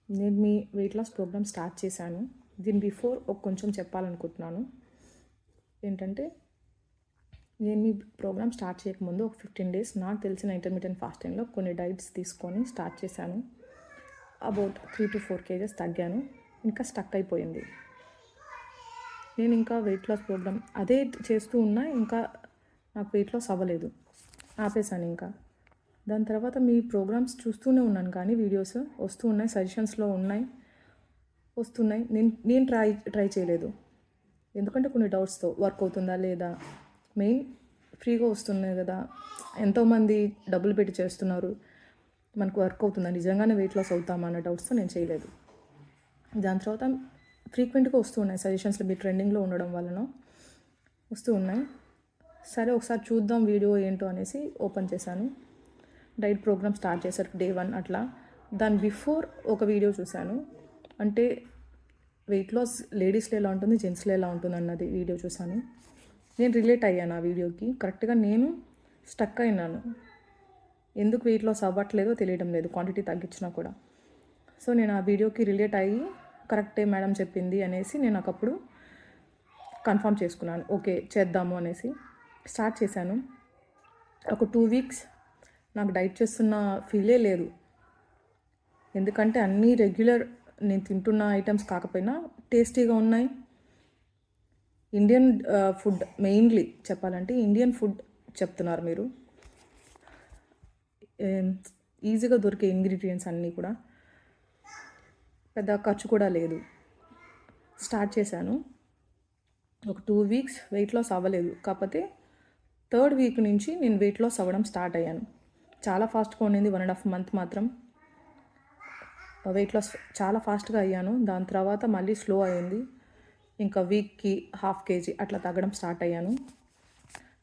నేను మీ వెయిట్ లాస్ ప్రోగ్రామ్ స్టార్ట్ చేశాను. దీని బిఫోర్ కొంచెం చెప్పాలనుకుంటున్నాను. ఏంటంటే నేను మీ ప్రోగ్రామ్ స్టార్ట్ చేయకముందు ఒక 15 days నాకు తెలిసిన ఇంటర్మీడియట్ ఫాస్టింగ్లో కొన్ని డైట్స్ తీసుకొని స్టార్ట్ చేశాను. About 3 to 4 kgs తగ్గాను. ఇంకా స్టక్ అయిపోయింది. నేను ఇంకా వెయిట్ లాస్ ప్రోగ్రామ్ అదే చేస్తూ ఉన్నా, ఇంకా నాకు వెయిట్ లాస్ అవ్వలేదు, ఆపేశాను. ఇంకా దాని తర్వాత మీ ప్రోగ్రామ్స్ చూస్తూనే ఉన్నాను, కానీ వీడియోస్ వస్తూ ఉన్నాయి, సజెషన్స్లో వస్తున్నాయి. నేను ట్రై చేయలేదు. ఎందుకంటే కొన్ని డౌట్స్తో వర్క్ అవుతుందా లేదా, మెయిన్ ఫ్రీగా వస్తున్నాయి కదా, ఎంతోమంది డబ్బులు పెట్టి చేస్తున్నారు, మనకు వర్క్ అవుతుందా, నిజంగానే వెయిట్ లాస్ అవుతామా అన్న డౌట్స్తో నేను చేయలేదు. దాని తర్వాత ఫ్రీక్వెంట్గా వస్తూ ఉన్నాయి సజెషన్స్లో, మీ ట్రెండింగ్లో ఉండడం వలన వస్తూ ఉన్నాయి. సరే ఒకసారి చూద్దాం వీడియో ఏంటో అనేసి ఓపెన్ చేశాను. డైట్ ప్రోగ్రామ్ స్టార్ట్ చేశారు Day 1 అట్లా. దాని బిఫోర్ ఒక వీడియో చూశాను. అంటే వెయిట్ లాస్ లేడీస్లో ఎలా ఉంటుంది, జెంట్స్లో ఎలా ఉంటుంది అన్నది వీడియో చూశాను. నేను రిలేట్ అయ్యాను ఆ వీడియోకి. కరెక్ట్గా నేను స్టక్ అయినాను. ఎందుకు వెయిట్ లాస్ అవ్వట్లేదో తెలియడం లేదు, క్వాంటిటీ తగ్గించినా కూడా. సో నేను ఆ వీడియోకి రిలేట్ అయ్యి కరెక్టే మేడం చెప్పింది అనేసి నేను ఒకప్పుడు కన్ఫర్మ్ చేసుకున్నాను. ఓకే చేద్దాము అనేసి స్టార్ట్ చేశాను. ఒక 2 weeks నాకు డైట్ చేస్తున్న ఫీలే లేదు. ఎందుకంటే అన్నీ రెగ్యులర్ నేను తింటున్న ఐటమ్స్ కాకపోయినా టేస్టీగా ఉన్నాయి. ఇండియన్ ఫుడ్, మెయిన్లీ చెప్పాలంటే ఇండియన్ ఫుడ్ చెప్తున్నారు మీరు. ఈజీగా దొరికే ఇంగ్రీడియంట్స్ అన్నీ కూడా, పెద్ద ఖర్చు కూడా లేదు. స్టార్ట్ చేశాను. ఒక 2 weeks వెయిట్ లాస్ అవ్వలేదు. కాకపోతే 3rd week నుంచి నేను వెయిట్ లాస్ అవ్వడం స్టార్ట్ అయ్యాను. చాలా ఫాస్ట్గా ఉండింది. 1.5 month మాత్రం వెయిట్ లాస్ చాలా ఫాస్ట్గా అయ్యాను. దాని తర్వాత మళ్ళీ స్లో అయింది. ఇంకా వీక్కి 1/2 kg అట్లా తగ్గడం స్టార్ట్ అయ్యాను.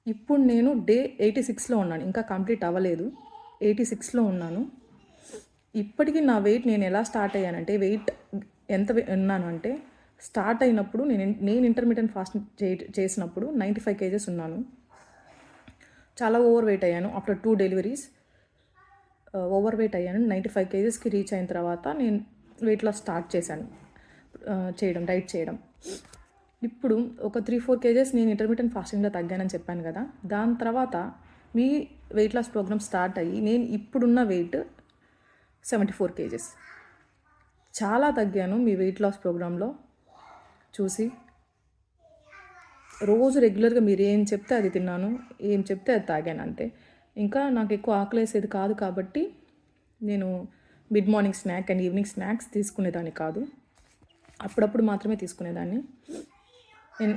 ఇప్పుడు నేను Day 86లో ఉన్నాను. ఇంకా కంప్లీట్ అవ్వలేదు, 86లో ఉన్నాను. ఇప్పటికీ నా వెయిట్ నేను ఎలా స్టార్ట్ అయ్యానంటే, వెయిట్ ఉన్నాను అంటే స్టార్ట్ అయినప్పుడు నేను ఇంటర్మీడియట్ ఫాస్టింగ్ చేసినప్పుడు 95 kgs ఉన్నాను. చాలా ఓవర్ వెయిట్ అయ్యాను. ఆఫ్టర్ 2 డెలివరీస్ ఓవర్ వెయిట్ అయ్యాను. 95 kgsకి రీచ్ అయిన తర్వాత నేను వెయిట్ లాస్ స్టార్ట్ చేశాను డైట్ చేయడం. ఇప్పుడు ఒక 3-4 kgs నేను ఇంటర్మీడియట్ ఫాస్టింగ్లో తగ్గానని చెప్పాను కదా. దాని తర్వాత మీ వెయిట్ లాస్ ప్రోగ్రామ్ స్టార్ట్ అయ్యి నేను ఇప్పుడున్న వెయిట్ 74 kgs. చాలా తగ్గాను మీ వెయిట్ లాస్ ప్రోగ్రాంలో చూసి. రోజు రెగ్యులర్గా మీరు ఏం చెప్తే అది తిన్నాను, ఏం చెప్తే అది తాగాను అంతే. ఇంకా నాకు ఎక్కువ ఆకలేసేది కాదు కాబట్టి నేను mid morning snack and evening snacks తీసుకునేదాన్ని కాదు, అప్పుడప్పుడు మాత్రమే తీసుకునేదాన్ని. నేను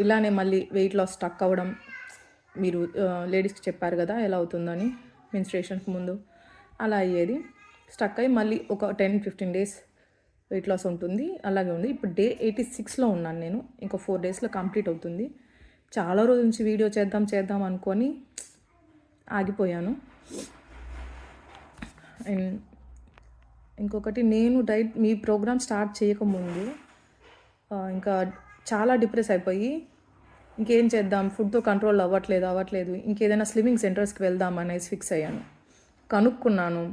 ఇలానే మళ్ళీ వెయిట్ లాస్ స్టక్ అవ్వడం, మీరు లేడీస్కి చెప్పారు కదా ఎలా అవుతుందని మెన్స్ట్రేషన్కి ముందు, అలా అయ్యేది. స్టక్ అయ్యి మళ్ళీ ఒక 10-15 days వెయిట్ లాస్ ఉంటుంది. అలాగే ఉంది. ఇప్పుడు డే 86లో ఉన్నాను నేను. ఇంకో 4 daysలో కంప్లీట్ అవుతుంది. చాలా రోజుల నుంచి వీడియో చేద్దాం అనుకొని ఆగిపోయాను. అండ్ ఇంకొకటి, నేను మీ ప్రోగ్రామ్ స్టార్ట్ చేయకముందు ఇంకా చాలా డిప్రెస్ అయిపోయి ఇంకేం చేద్దాం, ఫుడ్తో కంట్రోల్ అవ్వట్లేదు, ఇంకేదైనా స్లిమ్మింగ్ సెంటర్స్కి వెళ్దాం అనేసి ఫిక్స్ అయ్యాను. కనుక్కున్నాను,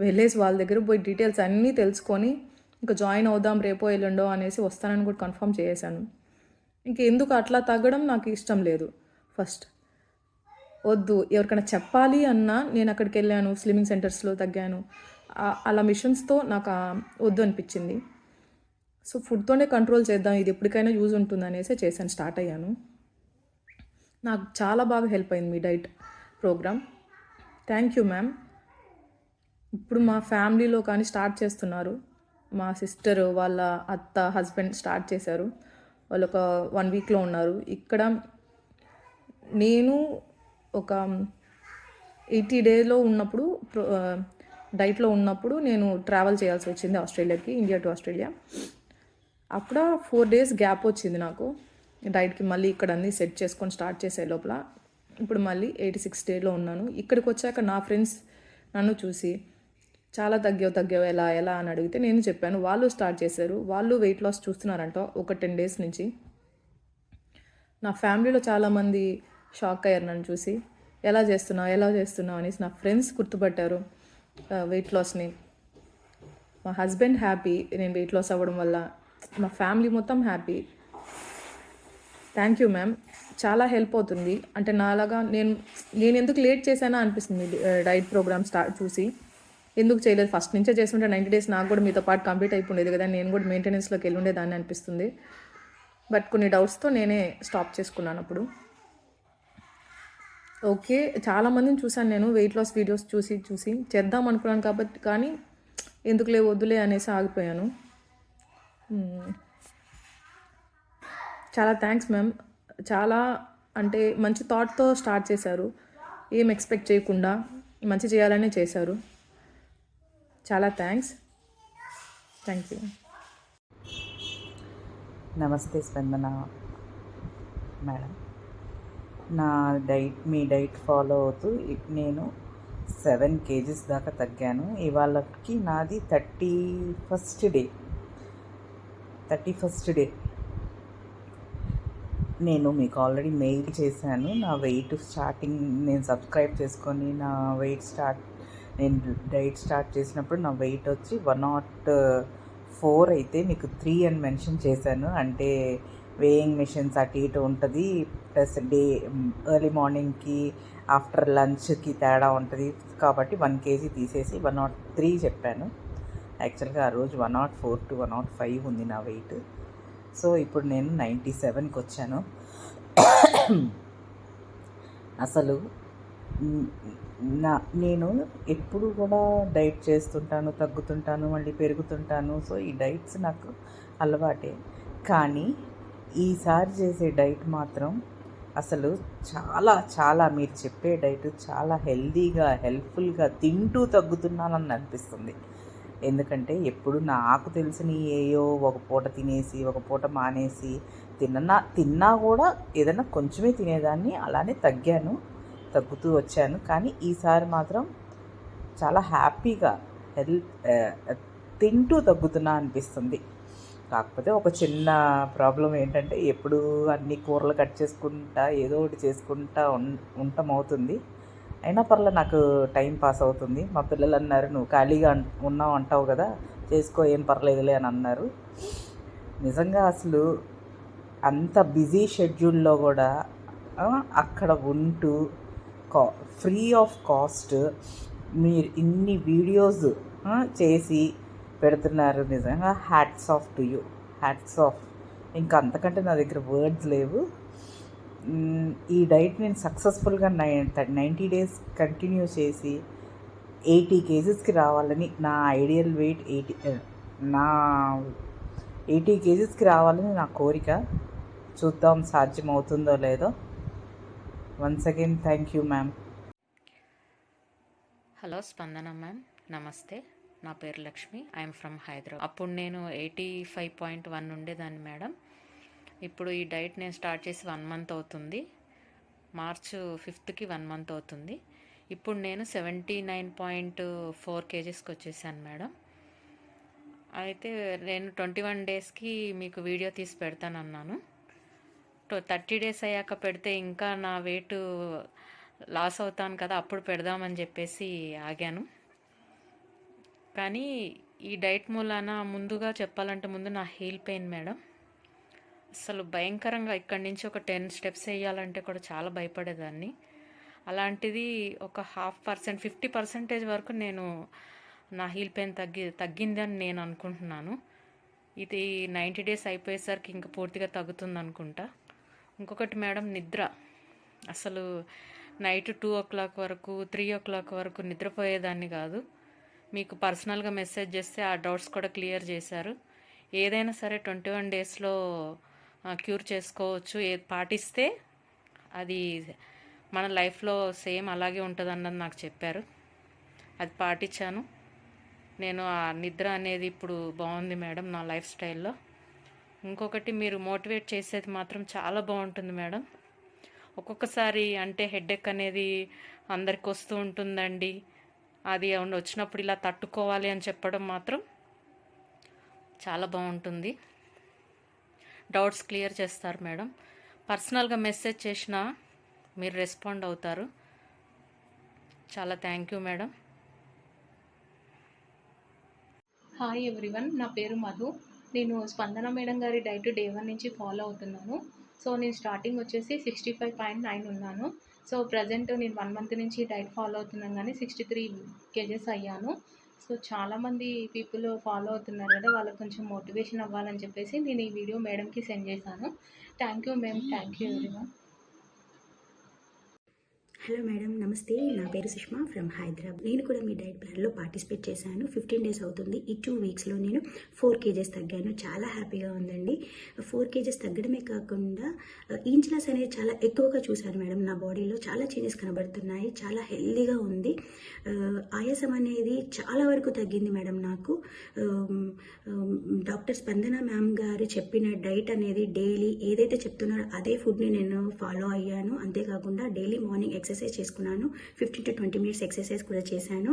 వెళ్ళేసి వాళ్ళ దగ్గర పోయి డీటెయిల్స్ అన్నీ తెలుసుకొని ఇంకా జాయిన్ అవుదాం రేపో ఎల్లుండో అనేసి వస్తానని కూడా కన్ఫర్మ్ చేశాను. ఇంకెందుకు అట్లా తగ్గడం నాకు ఇష్టం లేదు. ఫస్ట్ వద్దు, ఎవరికైనా చెప్పాలి అన్నా నేను అక్కడికి వెళ్ళాను, స్లిమ్మింగ్ సెంటర్స్లో తగ్గాను, అలా మిషన్స్తో నాకు వద్దు అనిపించింది. సో ఫుడ్తోనే కంట్రోల్ చేద్దాం, ఇది ఎప్పటికైనా యూజ్ ఉంటుంది అనేసి చేశాను, స్టార్ట్ అయ్యాను. నాకు చాలా బాగా హెల్ప్ అయింది మీ diet program. Thank you ma'am. ఇప్పుడు మా ఫ్యామిలీలో కానీ స్టార్ట్ చేస్తున్నారు. మా సిస్టర్ వాళ్ళ అత్త హస్బెండ్ స్టార్ట్ చేశారు. వాళ్ళు ఒక 1 weekలో ఉన్నారు. ఇక్కడ నేను ఒక 80 daysలో ఉన్నప్పుడు డైట్లో ఉన్నప్పుడు నేను ట్రావెల్ చేయాల్సి వచ్చింది ఆస్ట్రేలియాకి, ఇండియా టు ఆస్ట్రేలియా. అక్కడ 4 days గ్యాప్ వచ్చింది నాకు డైట్కి. మళ్ళీ ఇక్కడ అన్నీ సెట్ చేసుకొని స్టార్ట్ చేసే లోపల ఇప్పుడు మళ్ళీ 86 daysలో ఉన్నాను. ఇక్కడికి వచ్చాక నా ఫ్రెండ్స్ నన్ను చూసి చాలా తగ్గావు ఎలా అని అడిగితే నేను చెప్పాను. వాళ్ళు స్టార్ట్ చేశారు, వాళ్ళు వెయిట్ లాస్ చూస్తున్నారంట ఒక 10 days నుంచి. నా ఫ్యామిలీలో చాలామంది షాక్ అయ్యారు నన్ను చూసి, ఎలా చేస్తున్నావు అనేసి. నా ఫ్రెండ్స్ గుర్తుపట్టారు వెయిట్ లాస్ని. మా హస్బెండ్ హ్యాపీ నేను వెయిట్ లాస్ అవ్వడం వల్ల, మా ఫ్యామిలీ మొత్తం హ్యాపీ. Thank you ma'am. చాలా హెల్ప్ అవుతుంది. అంటే నాలాగా నేను ఎందుకు లేట్ చేశానా అనిపిస్తుంది డైట్ ప్రోగ్రామ్ చూసి. ఎందుకు చేయలేదు, ఫస్ట్ నుంచే చేస్తుంటే 90 days నాకు కూడా మీతో పాటు కంప్లీట్ అయిపోయింది కదా, నేను కూడా మెయింటెనెన్స్లోకి వెళ్ళి ఉండేదాన్ని అనిపిస్తుంది. బట్ కొన్ని డౌట్స్తో నేనే స్టాప్ చేసుకున్నాను అప్పుడు. ఓకే, చాలామందిని చూశాను నేను వెయిట్ లాస్ వీడియోస్ చూసి చేద్దాం అనుకున్నాను కాబట్టి, కానీ ఎందుకులే వద్దులే అనేసి ఆగిపోయాను. చాలా థ్యాంక్స్ మ్యామ్. చాలా అంటే మంచి థాట్తో స్టార్ట్ చేశారు, ఏం ఎక్స్పెక్ట్ చేయకుండా మంచి చేయాలనే చేశారు. చాలా థ్యాంక్ యూ. నమస్తే స్పందన మేడం. మీ డైట్ ఫాలో అవుతూ నేను 7 kgs దాకా తగ్గాను. ఇవాళకి నాది 31st డే. నేను మీకు ఆల్రెడీ మెయిల్ చేశాను. నా వెయిట్ స్టార్టింగ్ నేను సబ్స్క్రైబ్ చేసుకొని నేను డైట్ స్టార్ట్ చేసినప్పుడు నా వెయిట్ వచ్చి 104 అయితే మీకు 3 అని మెన్షన్ చేశాను. అంటే వేయింగ్ మిషన్స్ అటు ఇటు ఉంటుంది, ప్లస్ ఎర్లీ మార్నింగ్కి ఆఫ్టర్ లంచ్కి తేడా ఉంటుంది కాబట్టి 1 kg తీసేసి 103 చెప్పాను. యాక్చువల్గా ఆ రోజు 104 to 105 ఉంది నా వెయిట్. సో ఇప్పుడు నేను 97కి వచ్చాను. అసలు నేను ఎప్పుడు కూడా డైట్ చేస్తుంటాను, తగ్గుతుంటాను, మళ్ళీ పెరుగుతుంటాను. సో ఈ డైట్స్ నాకు అలవాటే. కానీ ఈసారి చేసే డైట్ మాత్రం అసలు చాలా మీరు చెప్పే డైట్ చాలా హెల్దీగా, హెల్ప్ఫుల్గా తింటూ తగ్గుతున్నానని అనిపిస్తుంది. ఎందుకంటే ఎప్పుడు నాకు తెలిసిన ఏయో ఒక పూట తినేసి ఒక పూట మానేసి తిన్నా కూడా ఏదైనా కొంచెమే తినేదాన్ని, అలానే తగ్గుతూ వచ్చాను. కానీ ఈసారి మాత్రం చాలా హ్యాపీగా తింటూ తగ్గుతున్నా అనిపిస్తుంది. కాకపోతే ఒక చిన్న ప్రాబ్లం ఏంటంటే ఎప్పుడు అన్ని కూరలు కట్ చేసుకుంటా ఏదో ఒకటి చేసుకుంటా ఉండటం అవుతుంది. అయినా పర్లేదు, నాకు టైం పాస్ అవుతుంది. మా పిల్లలు అన్నారు, నువ్వు ఖాళీగా ఉన్నావు అంటావు కదా, చేసుకో, ఏం పర్లేదులే అని అన్నారు. నిజంగా అసలు అంత బిజీ షెడ్యూల్లో కూడా అక్కడ ఉంటూ ఫ్రీ ఆఫ్ కాస్ట్ మీరు ఇన్ని వీడియోస్ చేసి పెడుతున్నారు. నిజంగా hats off to you, hats off. ఇంకా అంతకంటే నా దగ్గర వర్డ్స్ లేవు. ఈ డైట్ నేను సక్సెస్ఫుల్గా 90 days కంటిన్యూ చేసి 80 kgsకి రావాలని నా ఐడియల్ వెయిట్ 80 kgsకి రావాలని నా కోరిక. చూద్దాం సాధ్యమవుతుందో లేదో. Once again thank you ma'am. Hello స్పందన మ్యామ్, నమస్తే. నా పేరు లక్ష్మి, ఐఎమ్ ఫ్రమ్ హైదరాబాద్. అప్పుడు నేను 85.1 ఉండేదాన్ని మేడం. ఇప్పుడు ఈ డైట్ నేను స్టార్ట్ చేసి 1 month అవుతుంది. March 5th 1 month అవుతుంది. ఇప్పుడు నేను 79.4 kgsకి వచ్చేసాను మేడం. అయితే నేను 21 daysకి మీకు వీడియో తీసి పెడతానన్నాను. 30 days అయ్యాక పెడితే ఇంకా నా వెయిట్ లాస్ అవుతాను కదా, అప్పుడు పెడదామని చెప్పేసి ఆగాను. కానీ ఈ డైట్ మూలాన ముందుగా చెప్పాలంటే ముందు నా హీల్ పెయిన్ మేడం అసలు భయంకరంగా, ఇక్కడి నుంచి ఒక 10 steps వేయాలంటే కూడా చాలా భయపడేదాన్ని. అలాంటిది ఒక 0.5%, 50% వరకు నేను నా హీల్ పెయిన్ తగ్గిందని నేను అనుకుంటున్నాను. ఇది 90 days అయిపోయేసరికి ఇంకా పూర్తిగా తగ్గుతుంది అనుకుంటా. ఇంకొకటి మేడం, నిద్ర. అసలు నైట్ 2 o'clock వరకు 3 o'clock వరకు నిద్రపోయేదాన్ని కాదు. మీకు పర్సనల్గా మెసేజ్ చేస్తే ఆ డౌట్స్ కూడా క్లియర్ చేశారు. ఏదైనా సరే 21 daysలో క్యూర్ చేసుకోవచ్చు. ఏది పాటిస్తే అది మన లైఫ్లో సేమ్ అలాగే ఉంటుంది అన్నది నాకు చెప్పారు. అది పాటించాను నేను. ఆ నిద్ర అనేది ఇప్పుడు బాగుంది మేడం నా లైఫ్ స్టైల్లో. ఇంకొకటి, మీరు మోటివేట్ చేసేది మాత్రం చాలా బాగుంటుంది మేడం. ఒక్కొక్కసారి అంటే హెడేక్ అనేది అందరికి వస్తూ ఉంటుందండి, అది వచ్చినప్పుడు ఇలా తట్టుకోవాలి అని చెప్పడం మాత్రం చాలా బాగుంటుంది. డౌట్స్ క్లియర్ చేస్తారు మేడం. పర్సనల్గా మెసేజ్ చేసినా మీరు రెస్పాండ్ అవుతారు. చాలా thank you madam. Hi everyone, నా పేరు మధు. నేను స్పందన మేడం గారి డైట్ Day 1 నుంచి ఫాలో అవుతున్నాను. సో నేను స్టార్టింగ్ వచ్చేసి 65.9 ఉన్నాను. సో ప్రజెంట్ నేను 1 month నుంచి డైట్ ఫాలో అవుతున్నాను, కానీ 63 kgs అయ్యాను. సో చాలామంది పీపుల్ ఫాలో అవుతున్నారు కదా, వాళ్ళకి కొంచెం మోటివేషన్ అవ్వాలని చెప్పేసి నేను ఈ వీడియో మేడంకి సెండ్ చేశాను. Thank you ma'am, thank you everyone. Hello madam, నమస్తే. నా పేరు సుష్మా ఫ్రమ్ హైదరాబాద్. నేను కూడా మీ డైట్ ప్లాన్లో పార్టిసిపేట్ చేశాను. 15 days అవుతుంది. ఈ 2 weeksలో నేను 4 kgs తగ్గాను. చాలా హ్యాపీగా ఉందండి. 4 kgs తగ్గడమే కాకుండా ఇంచ్ లాస్ అనేది చాలా ఎక్కువగా చూశాను మేడం. నా బాడీలో చాలా చేంజెస్ కనబడుతున్నాయి. చాలా హెల్దీగా ఉంది. ఆయాసం అనేది చాలా వరకు తగ్గింది మేడం నాకు. డాక్టర్ స్పందన మ్యామ్ గారు చెప్పిన డైట్ అనేది డైలీ ఏదైతే చెప్తున్నారో అదే ఫుడ్ని నేను ఫాలో అయ్యాను. అంతేకాకుండా డైలీ మార్నింగ్ ఎక్సర్సైజ్ చేసుకున్నాను. 15 to 20 minutes ఎక్సర్సైజ్ కూడా చేశాను.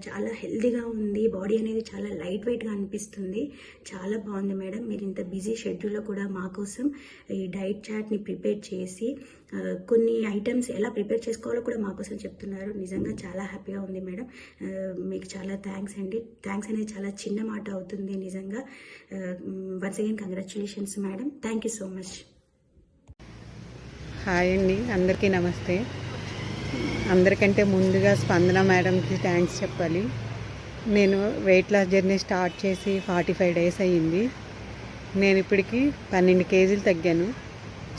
చాలా హెల్తీగా ఉంది. బాడీ అనేది చాలా లైట్ వెయిట్గా అనిపిస్తుంది. చాలా బాగుంది మేడం. మీరు ఇంత బిజీ షెడ్యూల్లో కూడా మా కోసం ఈ డైట్ చార్ట్ని ప్రిపేర్ చేసి కొన్ని ఐటమ్స్ ఎలా ప్రిపేర్ చేసుకోవాలో కూడా మా కోసం చెప్తున్నారు. నిజంగా చాలా హ్యాపీగా ఉంది మేడం. మీకు చాలా థ్యాంక్స్ అండి. థ్యాంక్స్ అనేది చాలా చిన్న మాట అవుతుంది నిజంగా. Once again congratulations madam. Thank you so much. Hi అండి, అందరికీ నమస్తే. అందరికంటే ముందుగా స్పందన మేడంకి థ్యాంక్స్ చెప్పాలి. నేను వెయిట్ లాస్ జర్నీ స్టార్ట్ చేసి 45 days అయ్యింది. నేను ఇప్పటికి 12 kgs తగ్గాను.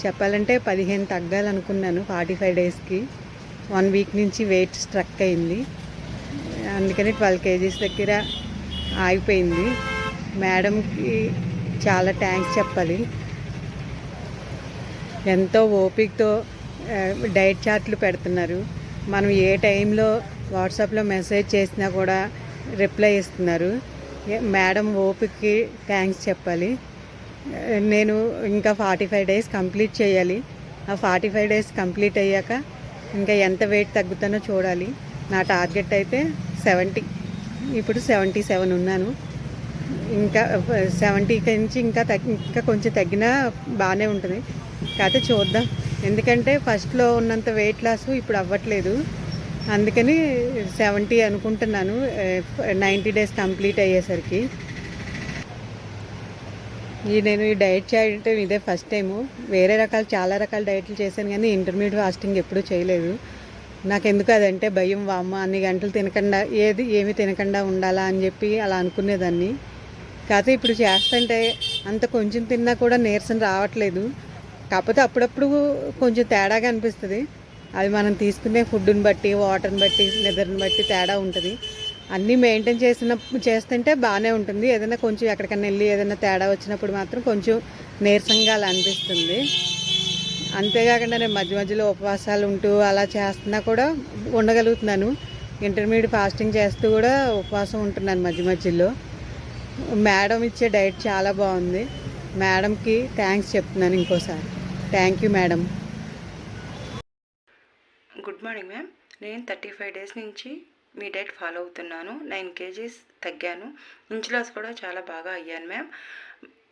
చెప్పాలంటే 15 తగ్గాలనుకున్నాను 45 daysకి. 1 week నుంచి వెయిట్ స్ట్రక్ అయింది. అందుకని 12 kgs దగ్గర ఆగిపోయింది. మేడంకి చాలా థ్యాంక్స్ చెప్పాలి. ఎంతో ఓపికతో డైట్ చార్ట్లు పెడుతున్నారు. మనం ఏ టైంలో వాట్సాప్లో మెసేజ్ చేసినా కూడా రిప్లై ఇస్తున్నారు. మేడం ఓపికకి థ్యాంక్స్ చెప్పాలి. నేను ఇంకా 45 days కంప్లీట్ చేయాలి. ఆ 45 days కంప్లీట్ అయ్యాక ఇంకా ఎంత వెయిట్ తగ్గుతానో చూడాలి. నా టార్గెట్ అయితే 70, ఇప్పుడు 77 ఉన్నాను. ఇంకా 70 నుంచి ఇంకా కొంచెం తగ్గినా బాగానే ఉంటుంది. కాకపోతే చూద్దాం, ఎందుకంటే ఫస్ట్లో ఉన్నంత వెయిట్ లాస్ ఇప్పుడు అవ్వట్లేదు. అందుకని 70 అనుకుంటున్నాను 90 డేస్ కంప్లీట్ అయ్యేసరికి. నేను ఈ డైట్ చేయడం ఇదే ఫస్ట్ టైము. చాలా రకాల డైట్లు చేశాను, కానీ ఇంటర్మీడియట్ ఫాస్టింగ్ ఎప్పుడూ చేయలేదు. నాకెందుకు అదంటే భయం. వామ్మ అన్ని గంటలు తినకుండా ఏమి తినకుండా ఉండాలా అని చెప్పి అలా అనుకునేదాన్ని. కాకపోతే ఇప్పుడు చేస్తుంటే అంత కొంచెం తిన్నా కూడా నీరసం రావట్లేదు. కాకపోతే అప్పుడప్పుడు కొంచెం తేడాగా అనిపిస్తుంది. అది మనం తీసుకునే ఫుడ్ని బట్టి, వాటర్ని బట్టి, నిద్రని బట్టి తేడా ఉంటుంది. అన్నీ మెయింటైన్ చేస్తుంటే బాగానే ఉంటుంది. ఏదైనా కొంచెం ఎక్కడికైనా వెళ్ళి ఏదైనా తేడా వచ్చినప్పుడు మాత్రం కొంచెం నీరసంగా అలా అనిపిస్తుంది. అంతేకాకుండా నేను మధ్య మధ్యలో ఉపవాసాలు ఉంటూ అలా చేస్తున్నా కూడా ఉండగలుగుతున్నాను. ఇంటర్మీడియట్ ఫాస్టింగ్ చేస్తూ కూడా ఉపవాసం ఉంటున్నాను మధ్య మధ్యలో. మేడం ఇచ్చే డైట్ చాలా బాగుంది. మేడంకి థ్యాంక్స్ చెప్తున్నాను ఇంకోసారి. Thank you madam. Good morning ma'am. నేను 35 డేస్ నుంచి మీ డైట్ ఫాలో అవుతున్నాను. 9 kgs తగ్గాను. ఇంచ్ లాస్ కూడా చాలా బాగా అయ్యాను మ్యామ్.